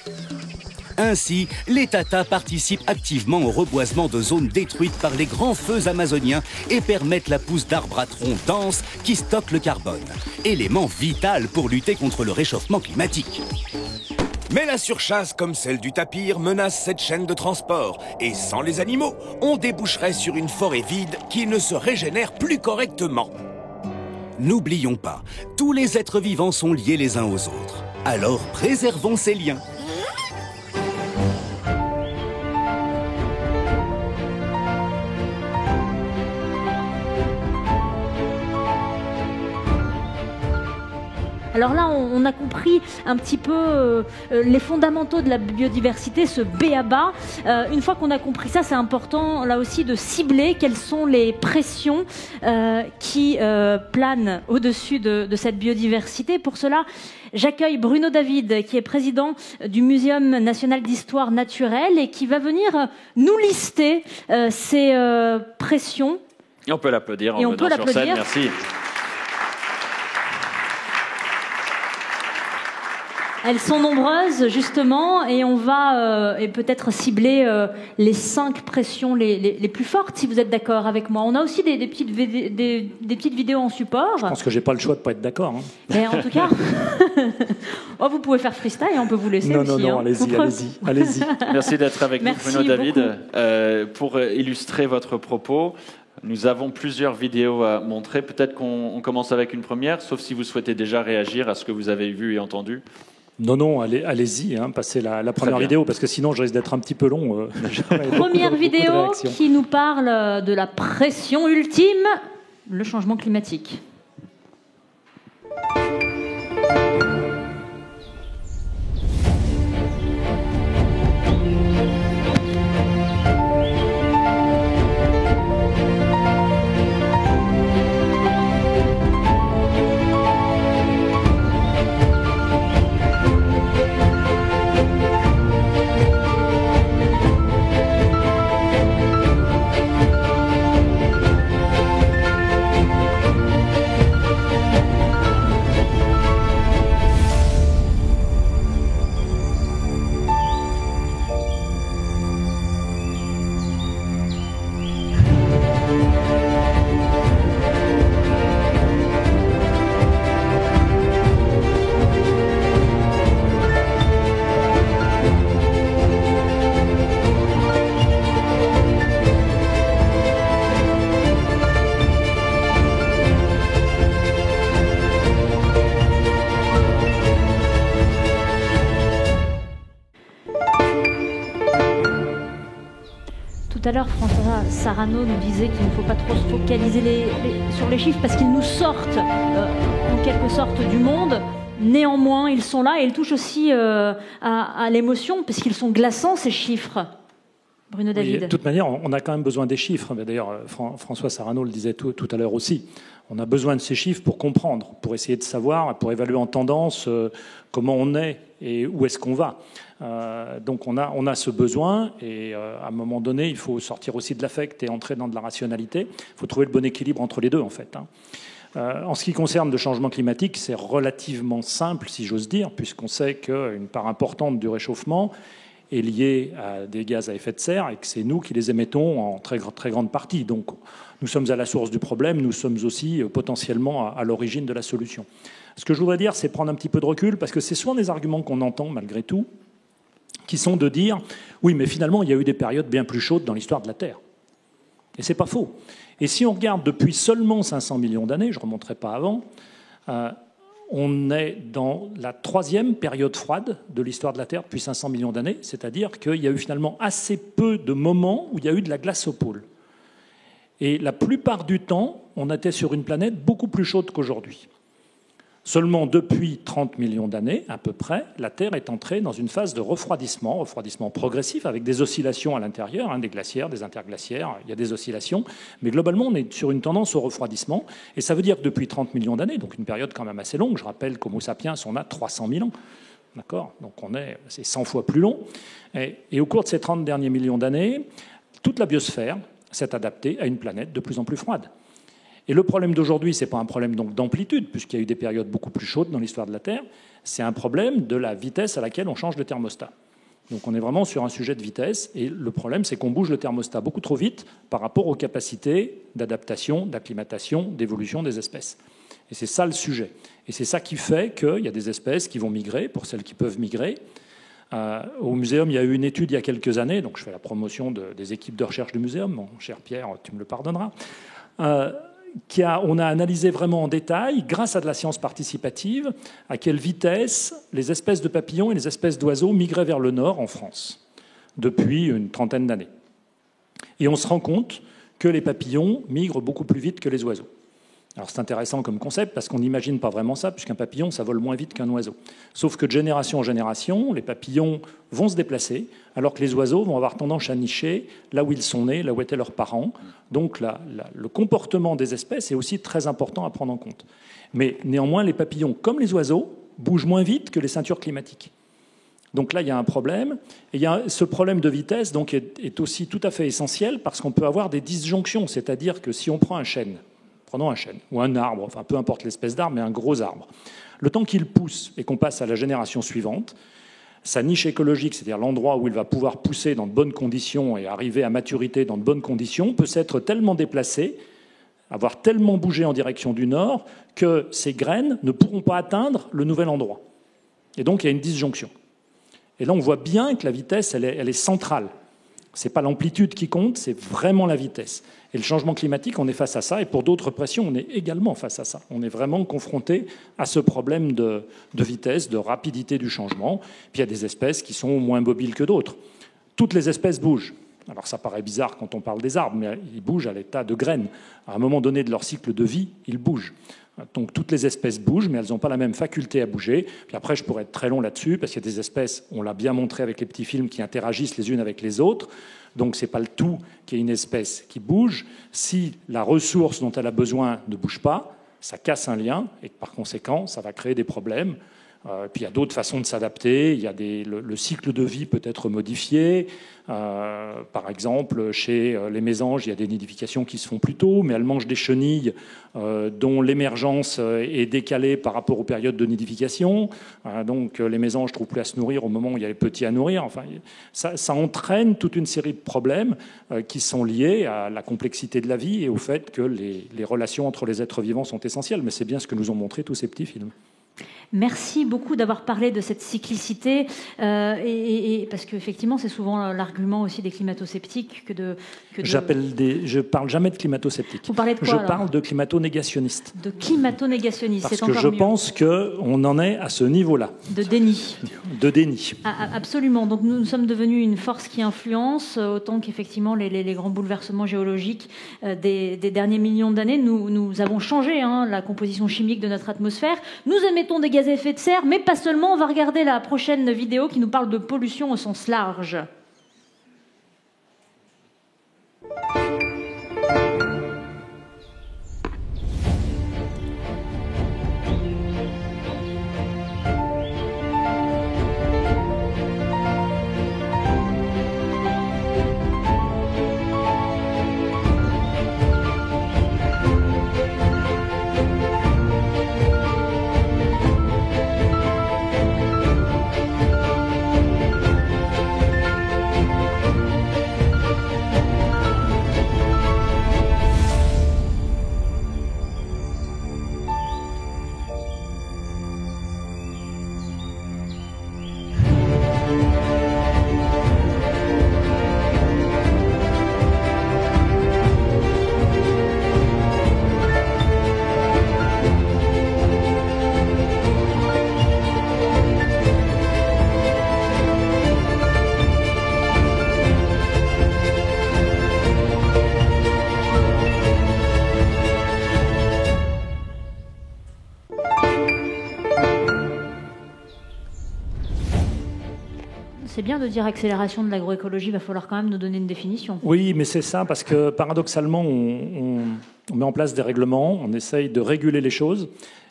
Ainsi, les tatas participent activement au reboisement de zones détruites par les grands feux amazoniens et permettent la pousse d'arbres à troncs denses qui stockent le carbone, élément vital pour lutter contre le réchauffement climatique. Mais la surchasse comme celle du tapir menace cette chaîne de transport. Et sans les animaux, on déboucherait sur une forêt vide qui ne se régénère plus correctement. N'oublions pas, tous les êtres vivants sont liés les uns aux autres. Alors préservons ces liens. Alors là, on a compris un petit peu les fondamentaux de la biodiversité, ce b.a.-ba. Une fois qu'on a compris ça, c'est important là aussi de cibler quelles sont les pressions qui planent au-dessus de cette biodiversité. Pour cela, j'accueille Bruno David, qui est président du Muséum national d'histoire naturelle et qui va venir nous lister ces pressions. Et on peut l'applaudir en venant sur scène. Merci. Elles sont nombreuses, justement, et on va peut-être cibler les 5 pressions les plus fortes, si vous êtes d'accord avec moi. On a aussi des petites vidéos en support. Je pense que j'ai pas le choix de pas être d'accord. Hein. Mais en tout cas, vous pouvez faire freestyle, on peut vous laisser aussi. Non, allez-y. Merci d'être avec nous, Bruno David. Pour illustrer votre propos, nous avons plusieurs vidéos à montrer. Peut-être qu'on commence avec une première, sauf si vous souhaitez déjà réagir à ce que vous avez vu et entendu. Non, allez-y, passez la première vidéo, parce que sinon je risque d'être un petit peu long. Première vidéo qui nous parle de la pression ultime, le changement climatique. Tout à l'heure, François Sarano nous disait qu'il ne faut pas trop se focaliser sur les chiffres parce qu'ils nous sortent en quelque sorte du monde. Néanmoins, ils sont là et ils touchent aussi à l'émotion parce qu'ils sont glaçants, ces chiffres. Bruno David. Oui, de toute manière, on a quand même besoin des chiffres. D'ailleurs, François Sarano le disait tout à l'heure aussi. On a besoin de ces chiffres pour comprendre, pour essayer de savoir, pour évaluer en tendance comment on est et où est-ce qu'on va. Donc on a ce besoin et à un moment donné, il faut sortir aussi de l'affect et entrer dans de la rationalité. Il faut trouver le bon équilibre entre les deux, en fait. En ce qui concerne le changement climatique, c'est relativement simple, si j'ose dire, puisqu'on sait qu'une part importante du réchauffement est liée à des gaz à effet de serre et que c'est nous qui les émettons en très grande partie. Donc nous sommes à la source du problème, nous sommes aussi potentiellement à l'origine de la solution. Ce que je voudrais dire, c'est prendre un petit peu de recul, parce que c'est souvent des arguments qu'on entend malgré tout, qui sont de dire « oui, mais finalement, il y a eu des périodes bien plus chaudes dans l'histoire de la Terre ». Et c'est pas faux. Et si on regarde depuis seulement 500 millions d'années, je ne remonterai pas avant, on est dans la 3e période froide de l'histoire de la Terre depuis 500 millions d'années, c'est-à-dire qu'il y a eu finalement assez peu de moments où il y a eu de la glace au pôle. Et la plupart du temps, on était sur une planète beaucoup plus chaude qu'aujourd'hui. Seulement depuis 30 millions d'années, à peu près, la Terre est entrée dans une phase de refroidissement progressif, avec des oscillations à l'intérieur, des glaciaires, des interglaciaires, il y a des oscillations, mais globalement, on est sur une tendance au refroidissement, et ça veut dire que depuis 30 millions d'années, donc une période quand même assez longue, je rappelle qu'Homo sapiens, on a 300 000 ans, d'accord ? Donc c'est 100 fois plus long, et au cours de ces 30 derniers millions d'années, toute la biosphère s'est adaptée à une planète de plus en plus froide. Et le problème d'aujourd'hui, ce n'est pas un problème d'amplitude, puisqu'il y a eu des périodes beaucoup plus chaudes dans l'histoire de la Terre, c'est un problème de la vitesse à laquelle on change le thermostat. Donc on est vraiment sur un sujet de vitesse, et le problème, c'est qu'on bouge le thermostat beaucoup trop vite par rapport aux capacités d'adaptation, d'acclimatation, d'évolution des espèces. Et c'est ça le sujet. Et c'est ça qui fait qu'il y a des espèces qui vont migrer, pour celles qui peuvent migrer. Au muséum, il y a eu une étude il y a quelques années, donc je fais la promotion des équipes de recherche du muséum, mon cher Pierre, tu me le pardonneras, on a analysé vraiment en détail, grâce à de la science participative, à quelle vitesse les espèces de papillons et les espèces d'oiseaux migraient vers le nord en France, depuis une trentaine d'années. Et on se rend compte que les papillons migrent beaucoup plus vite que les oiseaux. Alors c'est intéressant comme concept, parce qu'on n'imagine pas vraiment ça, puisqu'un papillon, ça vole moins vite qu'un oiseau. Sauf que de génération en génération, les papillons vont se déplacer, alors que les oiseaux vont avoir tendance à nicher là où ils sont nés, là où étaient leurs parents. Donc le comportement des espèces est aussi très important à prendre en compte. Mais néanmoins, les papillons, comme les oiseaux, bougent moins vite que les ceintures climatiques. Donc là, il y a un problème. Et il y a ce problème de vitesse donc, est aussi tout à fait essentiel, parce qu'on peut avoir des disjonctions. C'est-à-dire que si on prend un chêne, prenons un chêne, ou un arbre, enfin peu importe l'espèce d'arbre, mais un gros arbre. Le temps qu'il pousse et qu'on passe à la génération suivante, sa niche écologique, c'est-à-dire l'endroit où il va pouvoir pousser dans de bonnes conditions et arriver à maturité dans de bonnes conditions, peut s'être tellement déplacé, avoir tellement bougé en direction du nord, que ces graines ne pourront pas atteindre le nouvel endroit. Et donc il y a une disjonction. Et là on voit bien que la vitesse, elle est centrale. Ce n'est pas l'amplitude qui compte, c'est vraiment la vitesse. Et le changement climatique, on est face à ça, et pour d'autres pressions, on est également face à ça. On est vraiment confronté à ce problème de vitesse, de rapidité du changement. Puis il y a des espèces qui sont moins mobiles que d'autres. Toutes les espèces bougent. Alors ça paraît bizarre quand on parle des arbres, mais ils bougent à l'état de graines. À un moment donné de leur cycle de vie, ils bougent. Donc toutes les espèces bougent, mais elles n'ont pas la même faculté à bouger. Puis après, je pourrais être très long là-dessus, parce qu'il y a des espèces, on l'a bien montré avec les petits films, qui interagissent les unes avec les autres. Donc ce n'est pas le tout qu'il y ait une espèce qui bouge. Si la ressource dont elle a besoin ne bouge pas, ça casse un lien, et par conséquent, ça va créer des problèmes. Puis il y a d'autres façons de s'adapter. Il y a le cycle de vie peut être modifié. Par exemple, chez les mésanges, il y a des nidifications qui se font plus tôt, mais elles mangent des chenilles dont l'émergence est décalée par rapport aux périodes de nidification. Donc les mésanges ne trouvent plus à se nourrir au moment où il y a les petits à nourrir. Enfin, ça entraîne toute une série de problèmes qui sont liés à la complexité de la vie et au fait que les relations entre les êtres vivants sont essentielles. Mais c'est bien ce que nous ont montré tous ces petits films. Merci beaucoup d'avoir parlé de cette cyclicité, parce qu'effectivement, c'est souvent l'argument aussi des climato-sceptiques Je parle jamais de climato-sceptiques. Vous parlez de quoi, Je parle de climato-négationnistes. De climato-négationnistes, c'est encore mieux. Parce que je pense qu'on en est à ce niveau-là. De déni. De déni. Absolument. Donc nous sommes devenus une force qui influence, autant qu'effectivement les grands bouleversements géologiques des derniers millions d'années. Nous avons changé la composition chimique de notre atmosphère. Nous émettons des gaz à effet de serre, mais pas seulement. On va regarder la prochaine vidéo qui nous parle de pollution au sens large. C'est bien de dire accélération de l'agroécologie, il va falloir quand même nous donner une définition. Oui, mais c'est ça, parce que paradoxalement, on met en place des règlements, on essaye de réguler les choses,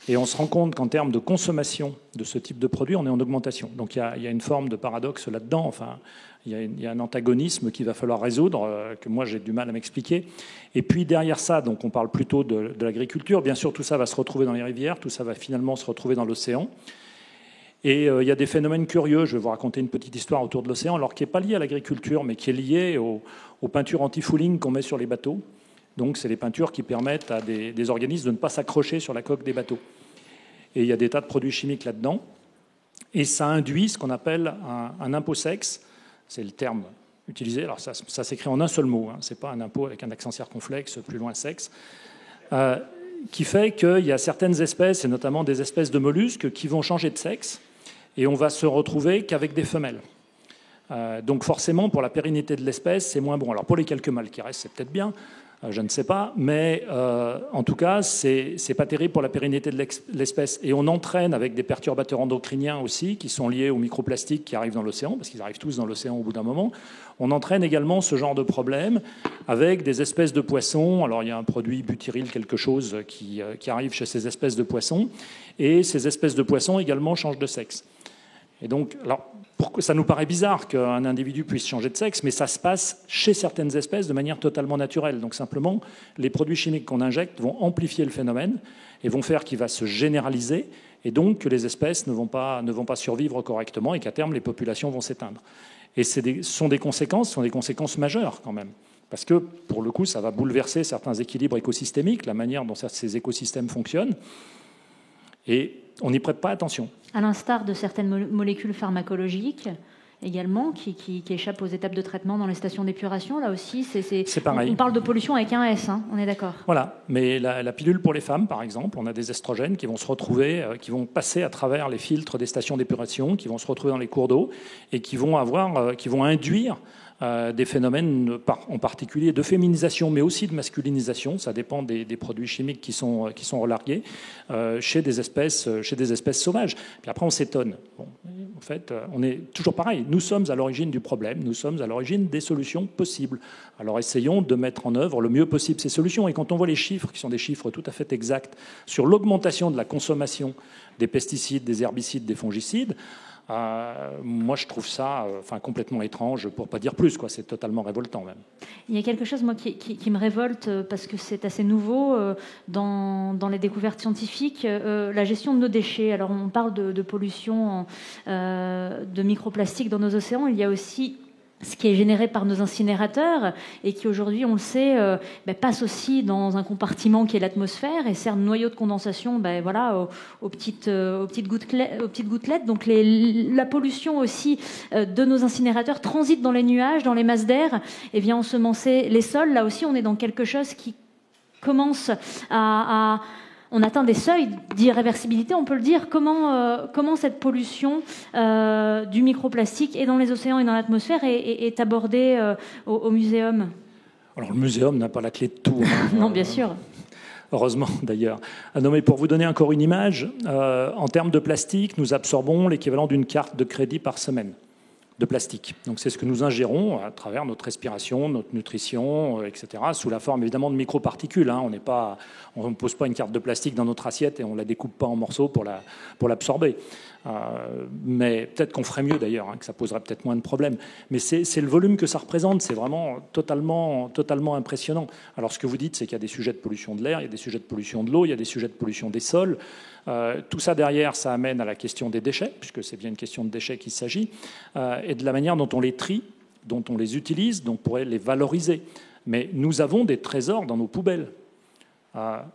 et on se rend compte qu'en termes de consommation de ce type de produit, on est en augmentation. Donc il y a une forme de paradoxe là-dedans, enfin, il y a un antagonisme qu'il va falloir résoudre, que moi j'ai du mal à m'expliquer. Et puis derrière ça, donc on parle plutôt de l'agriculture. Bien sûr, tout ça va se retrouver dans les rivières, tout ça va finalement se retrouver dans l'océan. Et il y a des phénomènes curieux. Je vais vous raconter une petite histoire autour de l'océan, alors qui n'est pas liée à l'agriculture, mais qui est liée aux peintures anti-fouling qu'on met sur les bateaux. Donc, c'est les peintures qui permettent à des organismes de ne pas s'accrocher sur la coque des bateaux. Et il y a des tas de produits chimiques là-dedans. Et ça induit ce qu'on appelle un impôt sexe. C'est le terme utilisé. Alors, ça s'écrit en un seul mot. Ce n'est pas un impôt avec un accent circonflexe, plus loin sexe. Qui fait qu'il y a certaines espèces, et notamment des espèces de mollusques, qui vont changer de sexe. Et on va se retrouver qu'avec des femelles. Donc forcément, pour la pérennité de l'espèce, c'est moins bon. Alors pour les quelques mâles qui restent, c'est peut-être bien, je ne sais pas, mais en tout cas, c'est pas terrible pour la pérennité de l'espèce. Et on entraîne avec des perturbateurs endocriniens aussi, qui sont liés aux microplastiques qui arrivent dans l'océan, parce qu'ils arrivent tous dans l'océan au bout d'un moment. On entraîne également ce genre de problème avec des espèces de poissons. Alors il y a un produit butyryl quelque chose qui arrive chez ces espèces de poissons, et ces espèces de poissons également changent de sexe. Et donc, alors, ça nous paraît bizarre qu'un individu puisse changer de sexe, mais ça se passe chez certaines espèces de manière totalement naturelle. Donc simplement, les produits chimiques qu'on injecte vont amplifier le phénomène et vont faire qu'il va se généraliser. et donc que les espèces ne vont pas survivre correctement et qu'à terme, les populations vont s'éteindre. Et ce sont des conséquences majeures quand même. Parce que, pour le coup, ça va bouleverser certains équilibres écosystémiques, la manière dont ces écosystèmes fonctionnent. Et on n'y prête pas attention. À l'instar de certaines molécules pharmacologiques également, qui échappent aux étapes de traitement dans les stations d'épuration. Là aussi, c'est pareil. On parle de pollution avec un S, hein, on est d'accord. Voilà, mais la pilule pour les femmes, par exemple, on a des estrogènes qui vont se retrouver, qui vont passer à travers les filtres des stations d'épuration, qui vont se retrouver dans les cours d'eau et qui vont induire des phénomènes en particulier de féminisation, mais aussi de masculinisation. Ça dépend des produits chimiques qui sont relargués chez des espèces sauvages. Puis après, on s'étonne. Bon, en fait, on est toujours pareil. Nous sommes à l'origine du problème. Nous sommes à l'origine des solutions possibles. Alors, essayons de mettre en œuvre le mieux possible ces solutions. Et quand on voit les chiffres, qui sont des chiffres tout à fait exacts, sur l'augmentation de la consommation des pesticides, des herbicides, des fongicides, moi, je trouve ça complètement étrange, pour ne pas dire plus. C'est totalement révoltant, même. Il y a quelque chose, moi, qui me révolte, parce que c'est assez nouveau dans les découvertes scientifiques, la gestion de nos déchets. Alors, on parle de pollution, de microplastiques dans nos océans. Il y a aussi ce qui est généré par nos incinérateurs et qui aujourd'hui, on le sait, passe aussi dans un compartiment qui est l'atmosphère et sert de noyau de condensation aux petites gouttelettes. Donc la pollution aussi de nos incinérateurs transite dans les nuages, dans les masses d'air et vient ensemencer les sols. Là aussi, on est dans quelque chose qui commence on atteint des seuils d'irréversibilité, on peut le dire. Comment cette pollution du microplastique est dans les océans et dans l'atmosphère est abordée au muséum? Alors, le muséum n'a pas la clé de tout. Non, bien sûr. Heureusement, d'ailleurs. Non, mais pour vous donner encore une image, en termes de plastique, nous absorbons l'équivalent d'une carte de crédit par semaine de plastique. Donc c'est ce que nous ingérons à travers notre respiration, notre nutrition, etc., sous la forme évidemment de microparticules. On ne pose pas une carte de plastique dans notre assiette et on ne la découpe pas en morceaux pour l'absorber. Mais peut-être qu'on ferait mieux d'ailleurs, que ça poserait peut-être moins de problèmes. Mais c'est le volume que ça représente, c'est vraiment totalement impressionnant. Alors ce que vous dites, c'est qu'il y a des sujets de pollution de l'air, il y a des sujets de pollution de l'eau, il y a des sujets de pollution des sols. Tout ça derrière, ça amène à la question des déchets, puisque c'est bien une question de déchets qu'il s'agit, et de la manière dont on les trie, dont on les utilise, dont on pourrait les valoriser. Mais nous avons des trésors dans nos poubelles.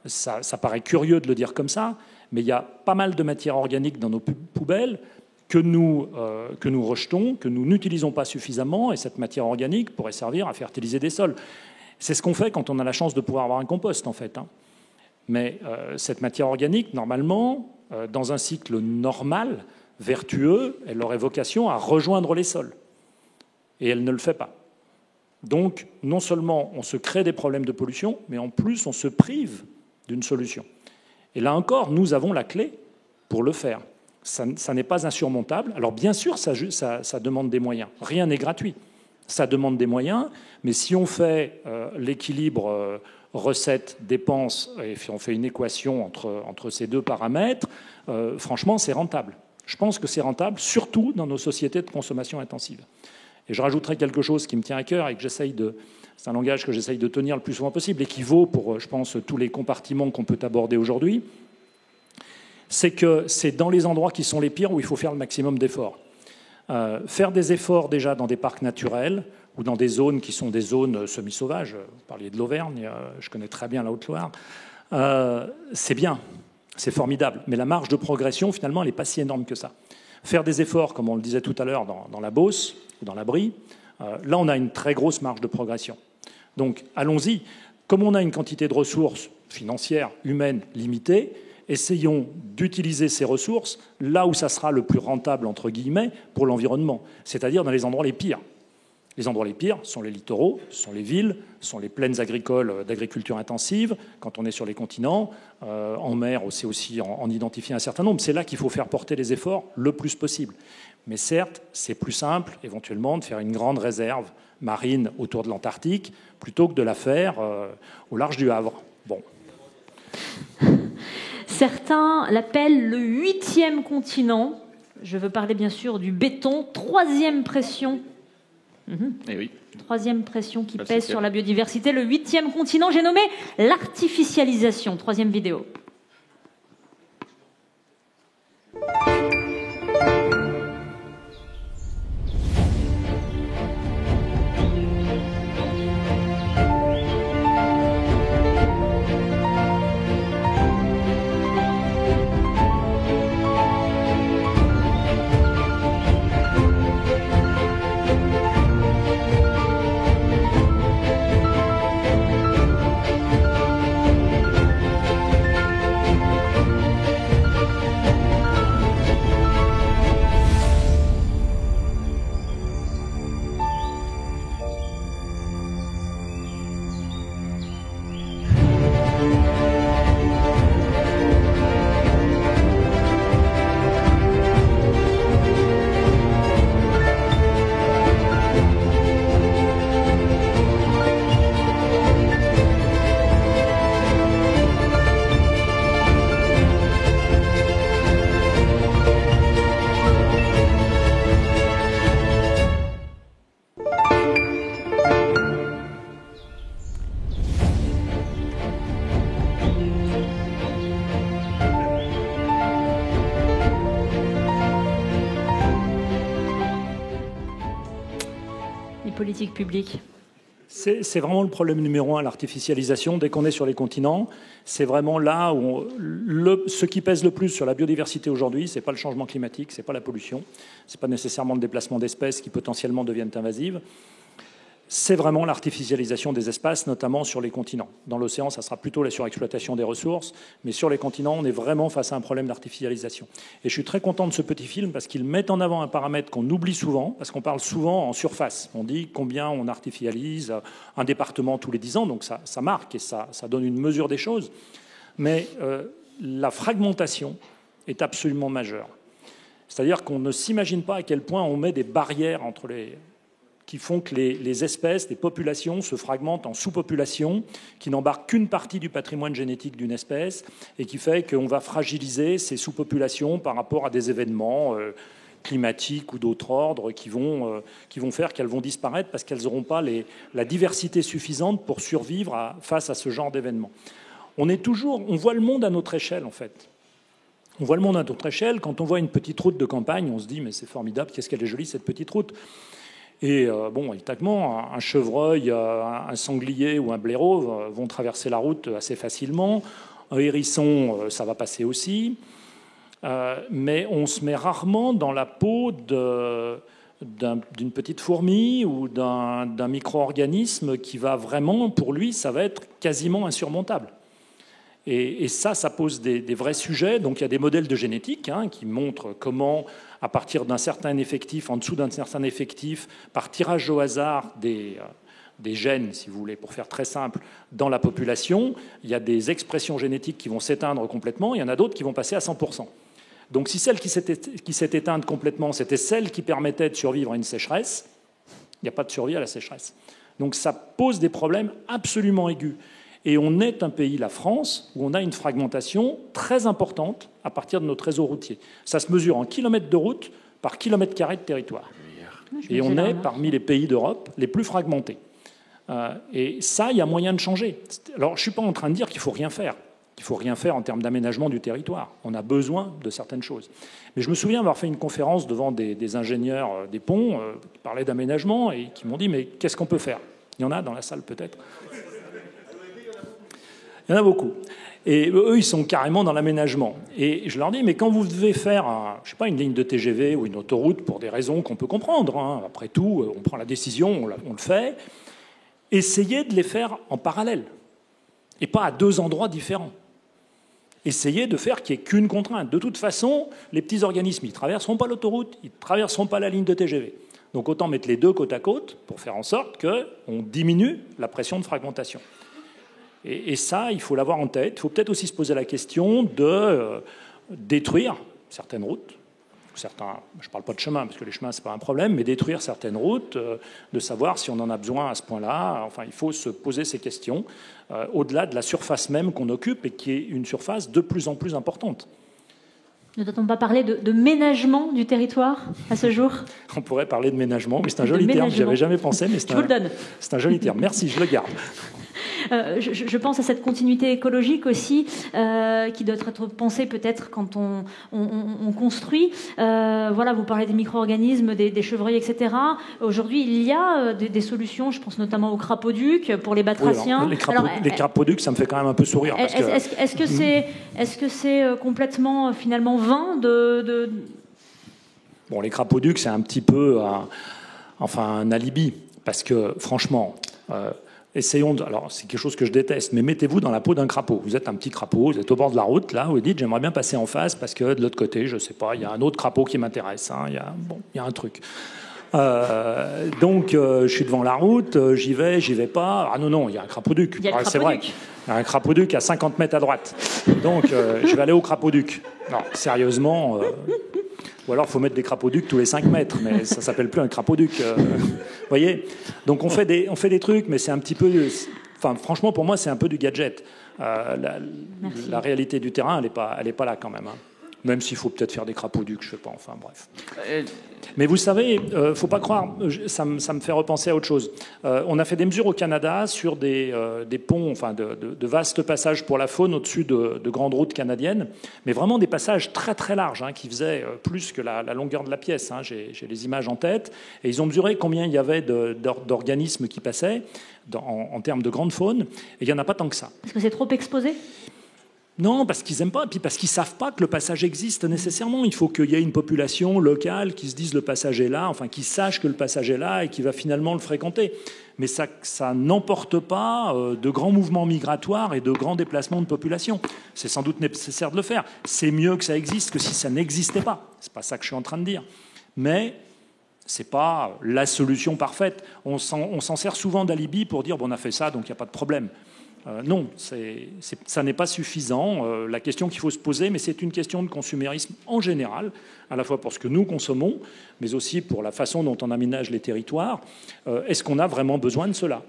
Ça paraît curieux de le dire comme ça, mais il y a pas mal de matière organique dans nos poubelles que nous rejetons, que nous n'utilisons pas suffisamment, et cette matière organique pourrait servir à fertiliser des sols. C'est ce qu'on fait quand on a la chance de pouvoir avoir un compost, en fait. Mais cette matière organique, normalement, dans un cycle normal, vertueux, elle aurait vocation à rejoindre les sols. Et elle ne le fait pas. Donc, non seulement on se crée des problèmes de pollution, mais en plus on se prive d'une solution. Et là encore, nous avons la clé pour le faire. Ça n'est pas insurmontable. Alors bien sûr, ça demande des moyens. Rien n'est gratuit. Ça demande des moyens, mais si on fait l'équilibre recettes, dépenses, et on fait une équation entre ces deux paramètres, franchement, c'est rentable. Je pense que c'est rentable, surtout dans nos sociétés de consommation intensive. Et je rajouterai quelque chose qui me tient à cœur et que c'est un langage que j'essaye de tenir le plus souvent possible et qui vaut pour, je pense, tous les compartiments qu'on peut aborder aujourd'hui. C'est que c'est dans les endroits qui sont les pires où il faut faire le maximum d'efforts. Faire des efforts déjà dans des parcs naturels ou dans des zones qui sont des zones semi-sauvages. Vous parliez de l'Auvergne, je connais très bien la Haute-Loire. C'est bien, c'est formidable. Mais la marge de progression, finalement, elle n'est pas si énorme que ça. Faire des efforts, comme on le disait tout à l'heure, dans la Beauce ou dans la Brie, là, on a une très grosse marge de progression. Donc, allons-y. Comme on a une quantité de ressources financières, humaines, limitées, essayons d'utiliser ces ressources là où ça sera le plus rentable, entre guillemets, pour l'environnement, c'est-à-dire dans les endroits les pires. Les endroits les pires sont les littoraux, sont les villes, sont les plaines agricoles d'agriculture intensive. Quand on est sur les continents, en mer, c'est aussi en identifier un certain nombre. C'est là qu'il faut faire porter les efforts le plus possible. Mais certes, c'est plus simple, éventuellement, de faire une grande réserve marine autour de l'Antarctique plutôt que de la faire au large du Havre. Bon. Certains l'appellent le 8e continent. Je veux parler bien sûr du béton. 3e pression. Eh oui. 3e pression qui pèse sur la biodiversité. Le 8e continent, j'ai nommé l'artificialisation. 3e vidéo. politique publique? C'est vraiment le problème numéro 1, l'artificialisation. Dès qu'on est sur les continents, c'est vraiment là où ce qui pèse le plus sur la biodiversité aujourd'hui, c'est pas le changement climatique, c'est pas la pollution, c'est pas nécessairement le déplacement d'espèces qui potentiellement deviennent invasives. C'est vraiment l'artificialisation des espaces, notamment sur les continents. Dans l'océan, ça sera plutôt la surexploitation des ressources, mais sur les continents, on est vraiment face à un problème d'artificialisation. Et je suis très content de ce petit film parce qu'il met en avant un paramètre qu'on oublie souvent, parce qu'on parle souvent en surface. On dit combien on artificialise un département tous les 10 ans, donc ça marque et ça donne une mesure des choses. Mais la fragmentation est absolument majeure. C'est-à-dire qu'on ne s'imagine pas à quel point on met des barrières entre qui font que les espèces, les populations se fragmentent en sous-populations, qui n'embarquent qu'une partie du patrimoine génétique d'une espèce, et qui fait qu'on va fragiliser ces sous-populations par rapport à des événements climatiques ou d'autres ordres qui vont faire qu'elles vont disparaître parce qu'elles n'auront pas la diversité suffisante pour survivre face à ce genre d'événements. On voit le monde à notre échelle, en fait. On voit le monde à notre échelle. Quand on voit une petite route de campagne, on se dit « mais c'est formidable, qu'est-ce qu'elle est jolie, cette petite route ». Et évidemment, un chevreuil, un sanglier ou un blaireau vont traverser la route assez facilement. Un hérisson, ça va passer aussi. Mais on se met rarement dans la peau d'une petite fourmi ou d'un micro-organisme qui va vraiment, pour lui, ça va être quasiment insurmontable. Et ça pose des vrais sujets. Donc il y a des modèles de génétique qui montrent comment, à partir d'un certain effectif, en dessous d'un certain effectif, par tirage au hasard des gènes, si vous voulez, pour faire très simple, dans la population, il y a des expressions génétiques qui vont s'éteindre complètement, il y en a d'autres qui vont passer à 100%. Donc si celle qui s'est éteinte complètement, c'était celle qui permettait de survivre à une sécheresse, il n'y a pas de survie à la sécheresse. Donc ça pose des problèmes absolument aigus. Et on est un pays, la France, où on a une fragmentation très importante à partir de notre réseau routier. Ça se mesure en kilomètres de route par kilomètre carré de territoire. Et on est parmi les pays d'Europe les plus fragmentés. Et ça, il y a moyen de changer. Alors, je ne suis pas en train de dire qu'il ne faut rien faire. Il ne faut rien faire en termes d'aménagement du territoire. On a besoin de certaines choses. Mais je me souviens avoir fait une conférence devant des ingénieurs des ponts qui parlaient d'aménagement et qui m'ont dit « mais qu'est-ce qu'on peut faire ?» Il y en a dans la salle peut-être. Il y en a beaucoup. Et eux, ils sont carrément dans l'aménagement. Et je leur dis, mais quand vous devez faire, une ligne de TGV ou une autoroute pour des raisons qu'on peut comprendre, après tout, on prend la décision, on le fait, essayez de les faire en parallèle et pas à deux endroits différents. Essayez de faire qu'il n'y ait qu'une contrainte. De toute façon, les petits organismes, ils ne traverseront pas l'autoroute, ils ne traverseront pas la ligne de TGV. Donc autant mettre les deux côte à côte pour faire en sorte qu'on diminue la pression de fragmentation. Et ça, il faut l'avoir en tête. Il faut peut-être aussi se poser la question de détruire certaines routes. Je ne parle pas de chemin, parce que les chemins, ce n'est pas un problème, mais détruire certaines routes, de savoir si on en a besoin à ce point-là. Enfin, il faut se poser ces questions, au-delà de la surface même qu'on occupe, et qui est une surface de plus en plus importante. Ne doit-on pas parler de ménagement du territoire à ce jour? On pourrait parler de ménagement, mais c'est un joli terme. Je n'y avais jamais pensé, mais c'est un joli terme. Merci, je le garde. Je pense à cette continuité écologique aussi, qui doit être pensée peut-être quand on construit. Voilà, vous parlez des micro-organismes, des chevreuils, etc. Aujourd'hui, il y a des solutions, je pense notamment aux crapauducs, pour les batraciens. Oui, les crapauducs, ça me fait quand même un peu sourire. Est-ce que c'est complètement, finalement, vain de... Bon, les crapauducs, c'est un petit peu un alibi, parce que, franchement... essayons alors c'est quelque chose que je déteste, mais mettez-vous dans la peau d'un crapaud. Vous êtes un petit crapaud, vous êtes au bord de la route, là, vous dites j'aimerais bien passer en face parce que de l'autre côté, je ne sais pas, il y a un autre crapaud qui m'intéresse, il y a un truc. Donc je suis devant la route, j'y vais pas. Ah non, il y a un crapauduc. C'est vrai. Il y a un crapauduc à 50 mètres à droite. Donc je vais aller au crapauduc. Non, sérieusement. Ou alors, il faut mettre des crapauducs tous les 5 mètres, mais ça ne s'appelle plus un crapauduc. Vous voyez ? Donc, on fait des trucs, mais c'est un petit peu... Enfin, franchement, pour moi, c'est un peu du gadget. La réalité du terrain, elle n'est pas là quand même. Même s'il faut peut-être faire des crapauducs, je ne sais pas, enfin bref. Mais vous savez, faut pas croire, ça me fait repenser à autre chose. On a fait des mesures au Canada sur des ponts, enfin de vastes passages pour la faune au-dessus de grandes routes canadiennes, mais vraiment des passages très très larges, hein, qui faisaient plus que la longueur de la pièce. Hein. J'ai les images en tête, et ils ont mesuré combien il y avait d'organismes qui passaient en termes de grande faune, et il n'y en a pas tant que ça. Est-ce que c'est trop exposé ? Non, parce qu'ils n'aiment pas, et puis parce qu'ils ne savent pas que le passage existe nécessairement. Il faut qu'il y ait une population locale qui se dise le passage est là, enfin qui sache que le passage est là et qui va finalement le fréquenter. Mais ça n'emporte pas de grands mouvements migratoires et de grands déplacements de population. C'est sans doute nécessaire de le faire. C'est mieux que ça existe que si ça n'existait pas. Ce n'est pas ça que je suis en train de dire. Mais ce n'est pas la solution parfaite. On s'en sert souvent d'alibi pour dire bon, on a fait ça, donc il n'y a pas de problème. Non, ça n'est pas suffisant. La question qu'il faut se poser, mais c'est une question de consumérisme en général, à la fois pour ce que nous consommons, mais aussi pour la façon dont on aménage les territoires. Est-ce qu'on a vraiment besoin de cela ?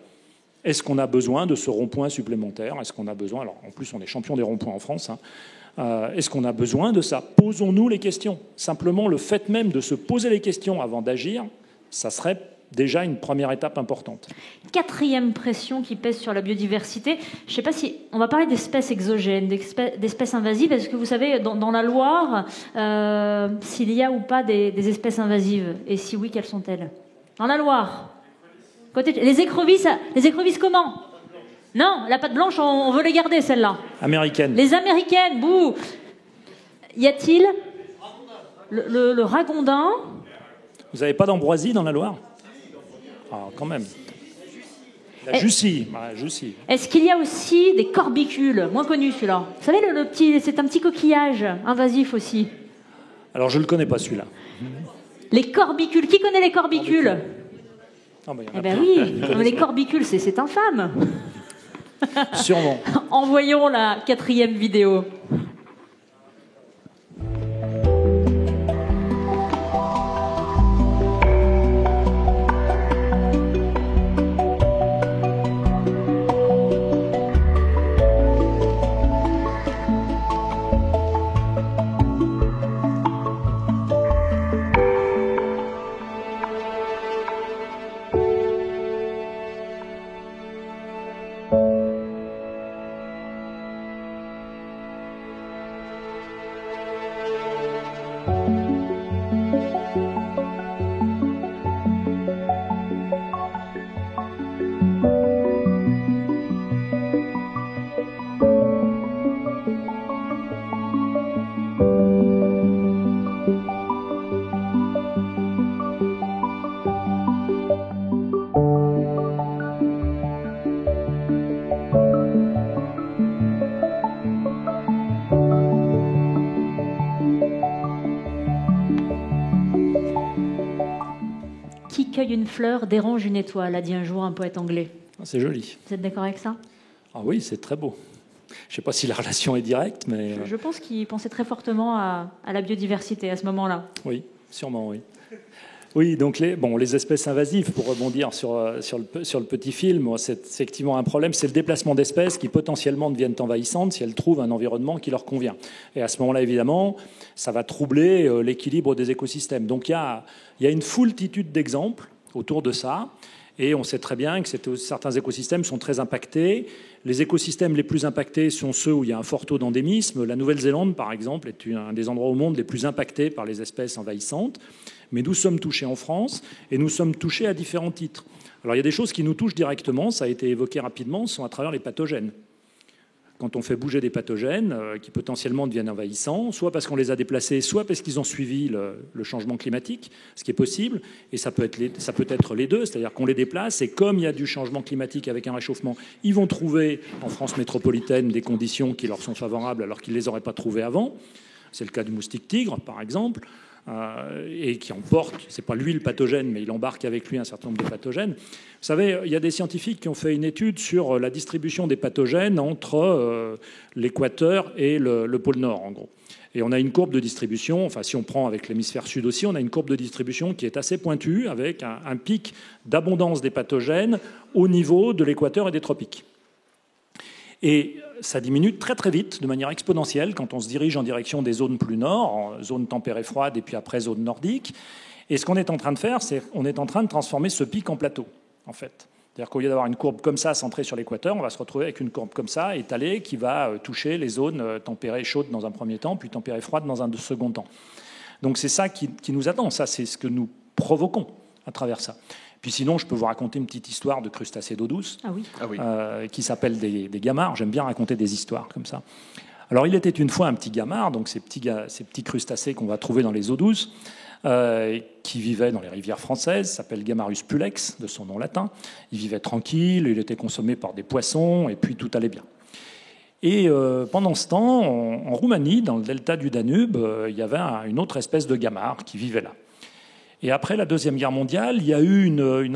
Est-ce qu'on a besoin de ce rond-point supplémentaire ? Est-ce qu'on a besoin... Alors, en plus, on est champion des ronds-points en France. Hein. Est-ce qu'on a besoin de ça ? Posons-nous les questions. Simplement, le fait même de se poser les questions avant d'agir, ça serait déjà une première étape importante. Quatrième pression qui pèse sur la biodiversité. Je ne sais pas si... On va parler d'espèces exogènes, d'espèces invasives. Est-ce que vous savez, dans la Loire, s'il y a ou pas des espèces invasives ? Et si oui, quelles sont-elles ? Dans la Loire. Les écrevisses comment ? Non, la patte blanche, on veut les garder, celles-là. Américaines. Les américaines, bouh. Y a-t-il le ragondin ? Vous n'avez pas d'ambroisie dans la Loire ? Ah, quand même. La Jussie. Est-ce qu'il y a aussi des corbicules, moins connus celui-là ? Vous savez, c'est un petit coquillage invasif aussi. Alors, je ne le connais pas celui-là. Les corbicules. Qui connaît les corbicules ? Eh bien oui, les corbicules, c'est infâme. Sûrement. Envoyons la 4e vidéo. Une fleur dérange une étoile, a dit un jour un poète anglais. C'est joli. Vous êtes d'accord avec ça ? Ah oui, c'est très beau. Je ne sais pas si la relation est directe, mais... Je pense qu'il pensait très fortement à la biodiversité à ce moment-là. Oui, sûrement, oui. Oui, donc les espèces invasives, pour rebondir sur le petit film, c'est effectivement un problème, c'est le déplacement d'espèces qui potentiellement deviennent envahissantes si elles trouvent un environnement qui leur convient. Et à ce moment-là, évidemment, ça va troubler l'équilibre des écosystèmes. Donc il y a une foultitude d'exemples autour de ça, et on sait très bien que certains écosystèmes sont très impactés. Les écosystèmes les plus impactés sont ceux où il y a un fort taux d'endémisme. La Nouvelle-Zélande, par exemple, est un des endroits au monde les plus impactés par les espèces envahissantes. Mais nous sommes touchés en France, et nous sommes touchés à différents titres. Alors il y a des choses qui nous touchent directement, ça a été évoqué rapidement, ce sont à travers les pathogènes. Quand on fait bouger des pathogènes qui potentiellement deviennent envahissants, soit parce qu'on les a déplacés, soit parce qu'ils ont suivi le changement climatique, ce qui est possible, et ça peut être les deux, c'est-à-dire qu'on les déplace, et comme il y a du changement climatique avec un réchauffement, ils vont trouver en France métropolitaine des conditions qui leur sont favorables alors qu'ils ne les auraient pas trouvées avant. C'est le cas du moustique tigre, par exemple. Et qui emporte, c'est pas lui le pathogène, mais il embarque avec lui un certain nombre de pathogènes. Vous savez, il y a des scientifiques qui ont fait une étude sur la distribution des pathogènes entre l'équateur et le pôle Nord, en gros. Et on a une courbe de distribution, enfin si on prend avec l'hémisphère sud aussi, on a une courbe de distribution qui est assez pointue, avec un pic d'abondance des pathogènes au niveau de l'équateur et des tropiques. Et ça diminue très très vite, de manière exponentielle, quand on se dirige en direction des zones plus nord, en zone tempérée froide et puis après zone nordique. Et ce qu'on est en train de faire, c'est qu'on est en train de transformer ce pic en plateau, en fait. C'est-à-dire qu'au lieu d'avoir une courbe comme ça centrée sur l'équateur, on va se retrouver avec une courbe comme ça, étalée, qui va toucher les zones tempérées chaudes dans un premier temps, puis tempérées froides dans un second temps. Donc c'est ça qui nous attend, ça c'est ce que nous provoquons à travers ça. Puis sinon, je peux vous raconter une petite histoire de crustacés d'eau douce, qui s'appelle des gamards. J'aime bien raconter des histoires comme ça. Alors il était une fois un petit gamard, donc ces petits crustacés qu'on va trouver dans les eaux douces, qui vivait dans les rivières françaises, s'appelle Gamarus pulex, de son nom latin. Il vivait tranquille, il était consommé par des poissons, et puis tout allait bien. Et pendant ce temps, en Roumanie, dans le delta du Danube, il y avait une autre espèce de gamard qui vivait là. Et après la Deuxième Guerre mondiale, il y a eu une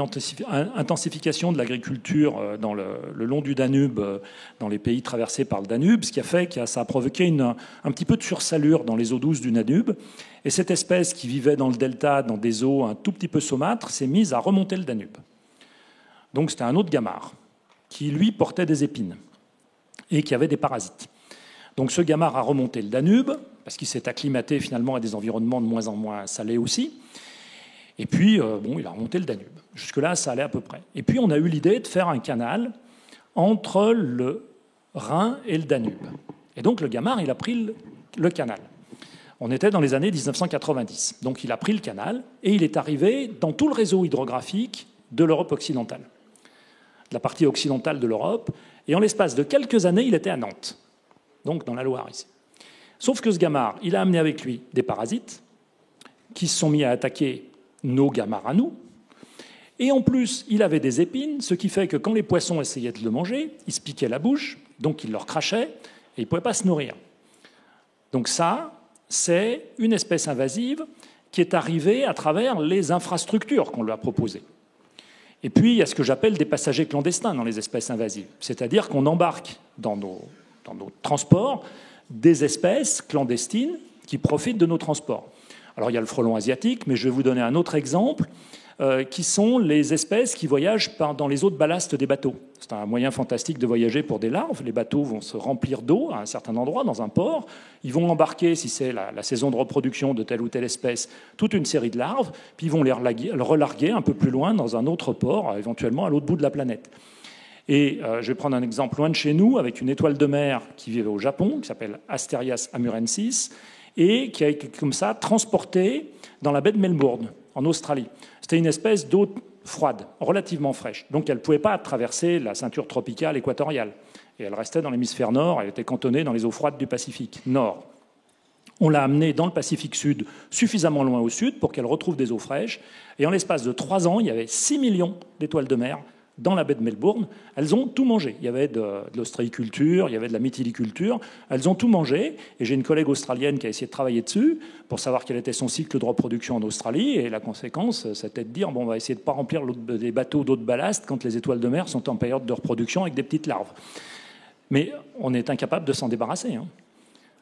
intensification de l'agriculture le long du Danube, dans les pays traversés par le Danube, ce qui a fait que ça a provoqué un petit peu de sursalure dans les eaux douces du Danube. Et cette espèce qui vivait dans le delta, dans des eaux un tout petit peu saumâtres, s'est mise à remonter le Danube. Donc c'était un autre gamard qui, lui, portait des épines et qui avait des parasites. Donc ce gamard a remonté le Danube, parce qu'il s'est acclimaté finalement à des environnements de moins en moins salés aussi. Et puis, il a remonté le Danube. Jusque-là, ça allait à peu près. Et puis, on a eu l'idée de faire un canal entre le Rhin et le Danube. Et donc, le gamard, il a pris le canal. On était dans les années 1990. Donc, il a pris le canal et il est arrivé dans tout le réseau hydrographique de l'Europe occidentale, de la partie occidentale de l'Europe. Et en l'espace de quelques années, il était à Nantes, donc dans la Loire ici. Sauf que ce gamard, il a amené avec lui des parasites qui se sont mis à attaquer nos gamards à nous. Et en plus, il avait des épines, ce qui fait que quand les poissons essayaient de le manger, ils se piquaient la bouche, donc ils leur crachaient, et ils ne pouvaient pas se nourrir. Donc ça, c'est une espèce invasive qui est arrivée à travers les infrastructures qu'on lui a proposées. Et puis, il y a ce que j'appelle des passagers clandestins dans les espèces invasives. C'est-à-dire qu'on embarque dans nos transports des espèces clandestines qui profitent de nos transports. Alors, il y a le frelon asiatique, mais je vais vous donner un autre exemple, qui sont les espèces qui voyagent dans les eaux de ballast des bateaux. C'est un moyen fantastique de voyager pour des larves. Les bateaux vont se remplir d'eau à un certain endroit, dans un port. Ils vont embarquer, si c'est la saison de reproduction de telle ou telle espèce, toute une série de larves, puis ils vont les relarguer un peu plus loin dans un autre port, éventuellement à l'autre bout de la planète. Et je vais prendre un exemple loin de chez nous, avec une étoile de mer qui vivait au Japon, qui s'appelle Asterias amurensis, et qui a été comme ça transportée dans la baie de Melbourne, en Australie. C'était une espèce d'eau froide, relativement fraîche. Donc elle ne pouvait pas traverser la ceinture tropicale équatoriale. Et elle restait dans l'hémisphère nord, elle était cantonnée dans les eaux froides du Pacifique nord. On l'a amenée dans le Pacifique Sud, suffisamment loin au sud, pour qu'elle retrouve des eaux fraîches. Et en l'espace de 3 ans, il y avait 6 millions d'étoiles de mer dans la baie de Melbourne. Elles ont tout mangé. Il y avait de l'ostréiculture, il y avait de la mytiliculture. Elles ont tout mangé. Et j'ai une collègue australienne qui a essayé de travailler dessus pour savoir quel était son cycle de reproduction en Australie. Et la conséquence, c'était de dire, on va essayer de ne pas remplir des bateaux d'eau de ballast quand les étoiles de mer sont en période de reproduction avec des petites larves. Mais on est incapable de s'en débarrasser.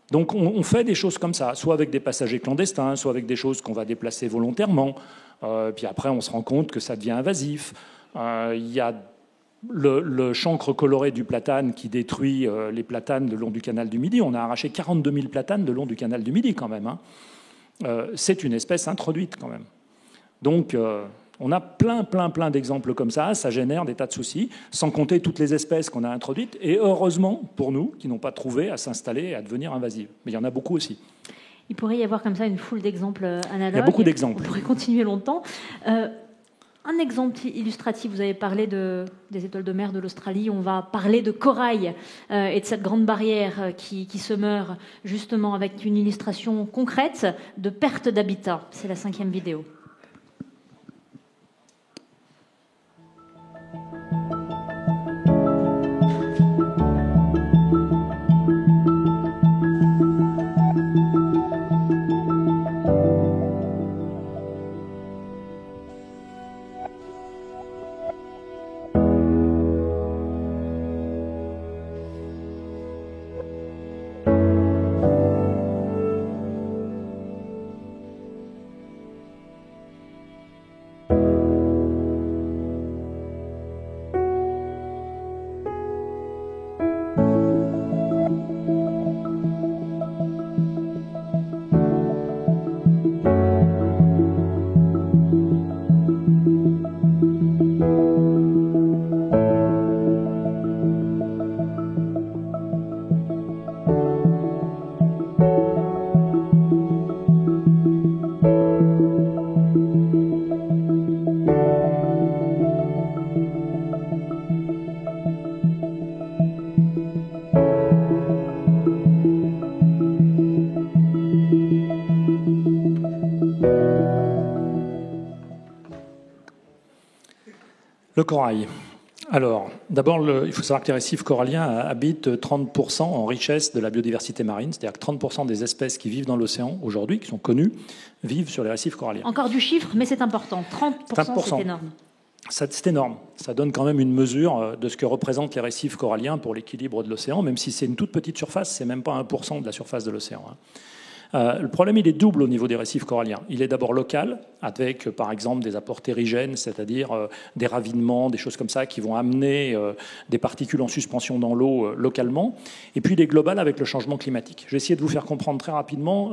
Donc on fait des choses comme ça, soit avec des passagers clandestins, soit avec des choses qu'on va déplacer volontairement. Puis après, on se rend compte que ça devient invasif. Il y a le chancre coloré du platane qui détruit les platanes le long du canal du Midi. On a arraché 42 000 platanes le long du canal du Midi quand même. C'est une espèce introduite quand même. Donc on a plein d'exemples comme ça. Ça génère des tas de soucis, sans compter toutes les espèces qu'on a introduites. Et heureusement pour nous, qui n'ont pas trouvé à s'installer et à devenir invasives. Mais il y en a beaucoup aussi. Il pourrait y avoir comme ça une foule d'exemples analogues. Il y a beaucoup d'exemples. On pourrait continuer longtemps. Un exemple illustratif, vous avez parlé des étoiles de mer de l'Australie, on va parler de corail et de cette grande barrière qui se meurt justement avec une illustration concrète de perte d'habitat. C'est la 5e vidéo. Le corail. Alors, d'abord, il faut savoir que les récifs coralliens habitent 30% en richesse de la biodiversité marine, c'est-à-dire que 30% des espèces qui vivent dans l'océan aujourd'hui, qui sont connues, vivent sur les récifs coralliens. Encore du chiffre, mais c'est important. 30%, c'est énorme. C'est énorme. Ça donne quand même une mesure de ce que représentent les récifs coralliens pour l'équilibre de l'océan, même si c'est une toute petite surface, c'est même pas 1% de la surface de l'océan. Le problème, il est double au niveau des récifs coralliens. Il est d'abord local, avec par exemple des apports terrigènes, c'est-à-dire des ravinements, des choses comme ça qui vont amener des particules en suspension dans l'eau localement. Et puis il est global avec le changement climatique. Je vais essayer de vous faire comprendre très rapidement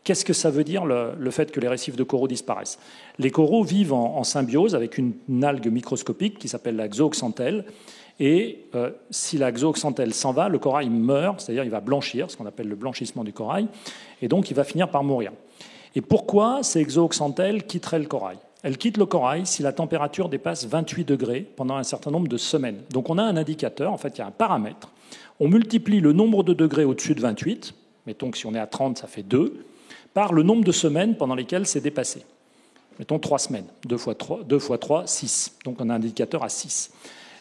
qu'est-ce que ça veut dire le fait que les récifs de coraux disparaissent. Les coraux vivent en symbiose avec une algue microscopique qui s'appelle la zooxanthelle. Et si la zooxanthelle s'en va, le corail meurt, c'est-à-dire il va blanchir, ce qu'on appelle le blanchissement du corail, et donc il va finir par mourir. Et pourquoi ces zooxanthelles quitteraient le corail? Elles quittent le corail si la température dépasse 28 degrés pendant un certain nombre de semaines. Donc on a un indicateur, en fait il y a un paramètre. On multiplie le nombre de degrés au-dessus de 28, mettons que si on est à 30, ça fait 2, par le nombre de semaines pendant lesquelles c'est dépassé. Mettons 3 semaines, 2 fois 3, 6. Donc on a un indicateur à 6.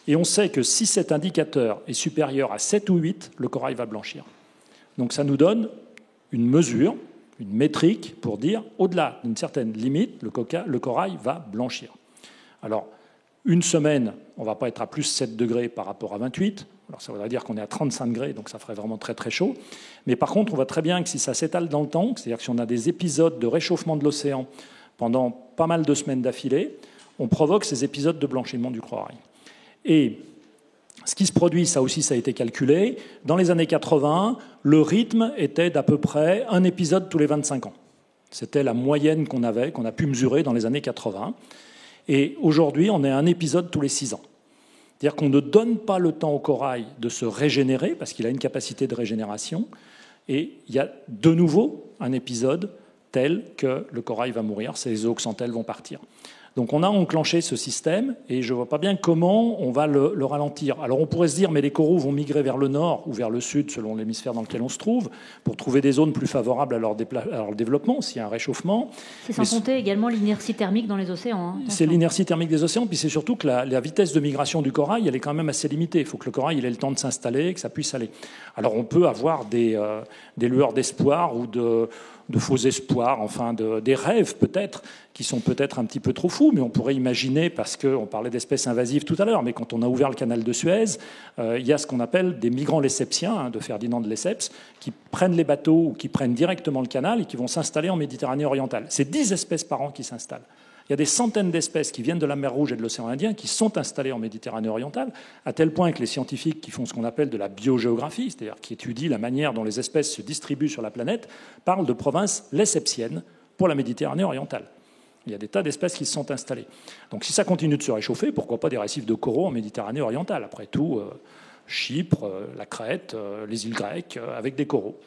Et on sait que si cet indicateur est supérieur à 7 ou 8, le corail va blanchir. Donc ça nous donne une mesure, une métrique pour dire, au-delà d'une certaine limite, le corail va blanchir. Alors, une semaine, on ne va pas être à plus 7 degrés par rapport à 28. Alors ça voudrait dire qu'on est à 35 degrés, donc ça ferait vraiment très très chaud. Mais par contre, on voit très bien que si ça s'étale dans le temps, c'est-à-dire que si on a des épisodes de réchauffement de l'océan pendant pas mal de semaines d'affilée, on provoque ces épisodes de blanchiment du corail. Et ce qui se produit, ça aussi, ça a été calculé. Dans les années 80, le rythme était d'à peu près un épisode tous les 25 ans. C'était la moyenne qu'on avait, qu'on a pu mesurer dans les années 80. Et aujourd'hui, on est à un épisode tous les 6 ans. C'est-à-dire qu'on ne donne pas le temps au corail de se régénérer, parce qu'il a une capacité de régénération. Et il y a de nouveau un épisode tel que le corail va mourir, ces zooxanthelles vont partir. Donc on a enclenché ce système et je ne vois pas bien comment on va le ralentir. Alors on pourrait se dire, mais les coraux vont migrer vers le nord ou vers le sud, selon l'hémisphère dans lequel on se trouve, pour trouver des zones plus favorables à leur développement, s'il y a un réchauffement. C'est sans compter également l'inertie thermique dans les océans. Hein, c'est l'inertie thermique des océans, puis c'est surtout que la vitesse de migration du corail, elle est quand même assez limitée. Il faut que le corail ait le temps de s'installer, que ça puisse aller. Alors on peut avoir des lueurs d'espoir ou de faux espoirs, enfin des rêves peut-être, qui sont peut-être un petit peu trop fous, mais on pourrait imaginer, parce qu'on parlait d'espèces invasives tout à l'heure, mais quand on a ouvert le canal de Suez, il y a ce qu'on appelle des migrants lessepsiens, de Ferdinand de Lesseps, qui prennent les bateaux ou qui prennent directement le canal et qui vont s'installer en Méditerranée orientale. C'est 10 espèces par an qui s'installent. Il y a des centaines d'espèces qui viennent de la mer Rouge et de l'océan Indien qui sont installées en Méditerranée orientale, à tel point que les scientifiques qui font ce qu'on appelle de la biogéographie, c'est-à-dire qui étudient la manière dont les espèces se distribuent sur la planète, parlent de provinces lessepsiennes pour la Méditerranée orientale. Il y a des tas d'espèces qui se sont installées. Donc si ça continue de se réchauffer, pourquoi pas des récifs de coraux en Méditerranée orientale? Après tout, Chypre, la Crète, les îles grecques, avec des coraux.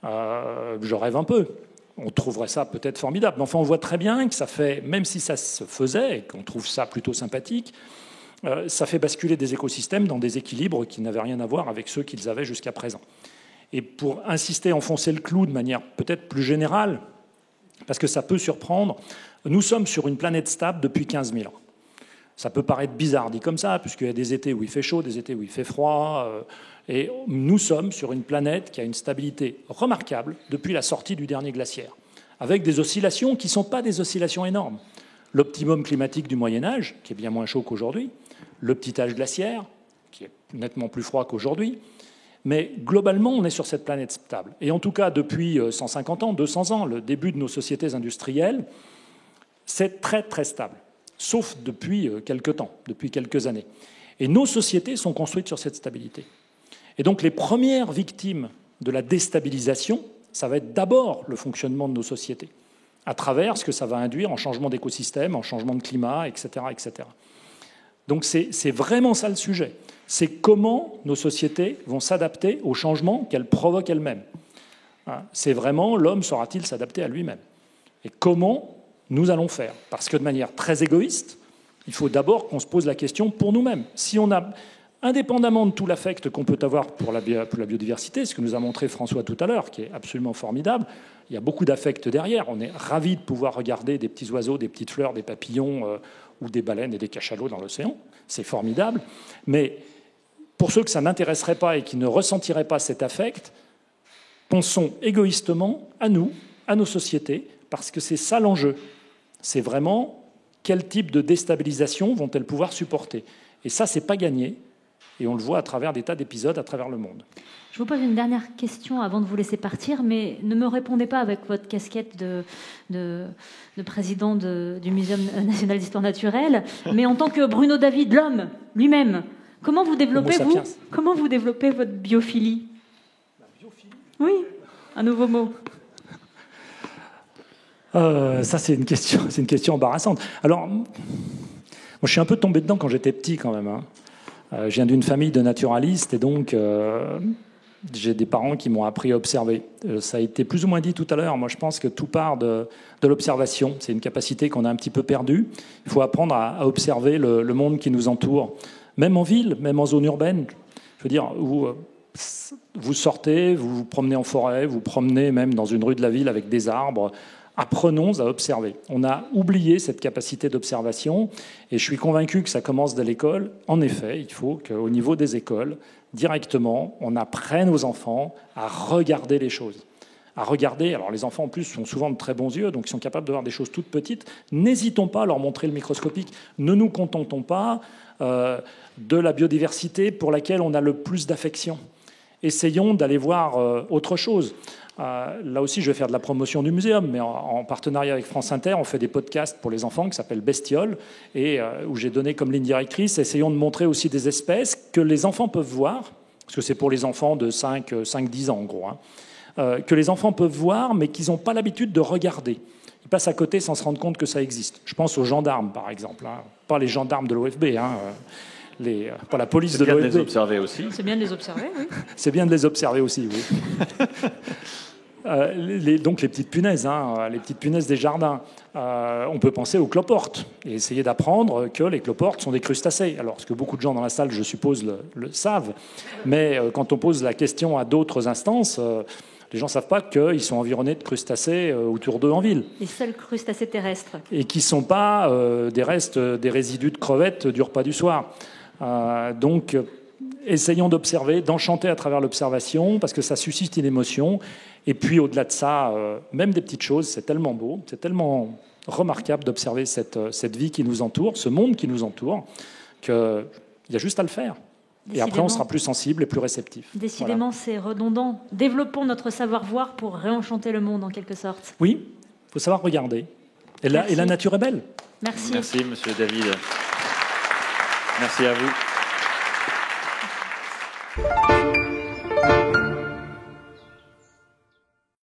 Je rêve un peu. On trouverait ça peut-être formidable. Mais enfin, on voit très bien que ça fait, même si ça se faisait, et qu'on trouve ça plutôt sympathique, ça fait basculer des écosystèmes dans des équilibres qui n'avaient rien à voir avec ceux qu'ils avaient jusqu'à présent. Et pour insister, enfoncer le clou de manière peut-être plus générale, parce que ça peut surprendre, nous sommes sur une planète stable depuis 15 000 ans. Ça peut paraître bizarre dit comme ça, puisqu'il y a des étés où il fait chaud, des étés où il fait froid, et nous sommes sur une planète qui a une stabilité remarquable depuis la sortie du dernier glaciaire, avec des oscillations qui ne sont pas des oscillations énormes. L'optimum climatique du Moyen-Âge, qui est bien moins chaud qu'aujourd'hui, le petit âge glaciaire, qui est nettement plus froid qu'aujourd'hui, mais globalement, on est sur cette planète stable. Et en tout cas, depuis 150 ans, 200 ans, le début de nos sociétés industrielles, c'est très très stable, sauf depuis quelques temps, depuis quelques années. Et nos sociétés sont construites sur cette stabilité. Et donc les premières victimes de la déstabilisation, ça va être d'abord le fonctionnement de nos sociétés, à travers ce que ça va induire en changement d'écosystème, en changement de climat, etc. etc. Donc c'est vraiment ça le sujet. C'est comment nos sociétés vont s'adapter aux changements qu'elles provoquent elles-mêmes. C'est vraiment l'homme saura-t-il s'adapter à lui-même. Et comment nous allons faire? Parce que de manière très égoïste, il faut d'abord qu'on se pose la question pour nous-mêmes. Si on a indépendamment de tout l'affect qu'on peut avoir pour la biodiversité, ce que nous a montré François tout à l'heure, qui est absolument formidable, il y a beaucoup d'affect derrière. On est ravis de pouvoir regarder des petits oiseaux, des petites fleurs, des papillons ou des baleines et des cachalots dans l'océan. C'est formidable. Mais pour ceux que ça n'intéresserait pas et qui ne ressentiraient pas cet affect, pensons égoïstement à nous, à nos sociétés, parce que c'est ça l'enjeu. C'est vraiment quel type de déstabilisation vont-elles pouvoir supporter. Et ça, c'est pas gagné. Et on le voit à travers des tas d'épisodes à travers le monde. Je vous pose une dernière question avant de vous laisser partir, mais ne me répondez pas avec votre casquette de président du Muséum national d'histoire naturelle, mais en tant que Bruno David, l'homme lui-même, comment vous développez votre biophilie? La biophilie? Oui, un nouveau mot. Ça, c'est une question embarrassante. Alors, moi, je suis un peu tombé dedans quand j'étais petit, quand même. Je viens d'une famille de naturalistes, et donc j'ai des parents qui m'ont appris à observer. Ça a été plus ou moins dit tout à l'heure. Moi, je pense que tout part de l'observation. C'est une capacité qu'on a un petit peu perdue. Il faut apprendre à observer le monde qui nous entoure, même en ville, même en zone urbaine. Je veux dire, où vous sortez, vous vous promenez en forêt, vous vous promenez même dans une rue de la ville avec des arbres. Apprenons à observer. On a oublié cette capacité d'observation et je suis convaincu que ça commence dès l'école. En effet, il faut qu'au niveau des écoles, directement, on apprenne aux enfants à regarder les choses. À regarder. Alors les enfants, en plus, sont souvent de très bons yeux, donc ils sont capables de voir des choses toutes petites. N'hésitons pas à leur montrer le microscopique. Ne nous contentons pas de la biodiversité pour laquelle on a le plus d'affection. Essayons d'aller voir autre chose. Là aussi, je vais faire de la promotion du muséum, mais en partenariat avec France Inter, on fait des podcasts pour les enfants qui s'appellent Bestioles, et où j'ai donné comme ligne directrice, essayons de montrer aussi des espèces que les enfants peuvent voir, parce que c'est pour les enfants de 5-10 ans en gros, que les enfants peuvent voir, mais qu'ils n'ont pas l'habitude de regarder. Ils passent à côté sans se rendre compte que ça existe. Je pense aux gendarmes, par exemple, pas les gendarmes de l'OFB, pas la police de l'OFB. C'est bien de les observer aussi. C'est bien de les observer, oui. C'est bien de les observer aussi, oui. Donc les petites punaises, les petites punaises des jardins. On peut penser aux cloportes et essayer d'apprendre que les cloportes sont des crustacés. Alors, ce que beaucoup de gens dans la salle, je suppose, le savent, mais quand on pose la question à d'autres instances, les gens ne savent pas qu'ils sont environnés de crustacés autour d'eux en ville. Les seuls crustacés terrestres. Et qui ne sont pas des résidus de crevettes du repas du soir. Donc, essayons d'observer, d'enchanter à travers l'observation, parce que ça suscite une émotion. Et puis, au-delà de ça, même des petites choses, c'est tellement beau, c'est tellement remarquable d'observer cette vie qui nous entoure, ce monde qui nous entoure, qu'il y a juste à le faire. Décidément. Et après, on sera plus sensible et plus réceptif. Décidément, voilà. C'est redondant. Développons notre savoir-voir pour réenchanter le monde, en quelque sorte. Oui, il faut savoir regarder. Et la nature est belle. Merci. Merci, monsieur David. Merci à vous.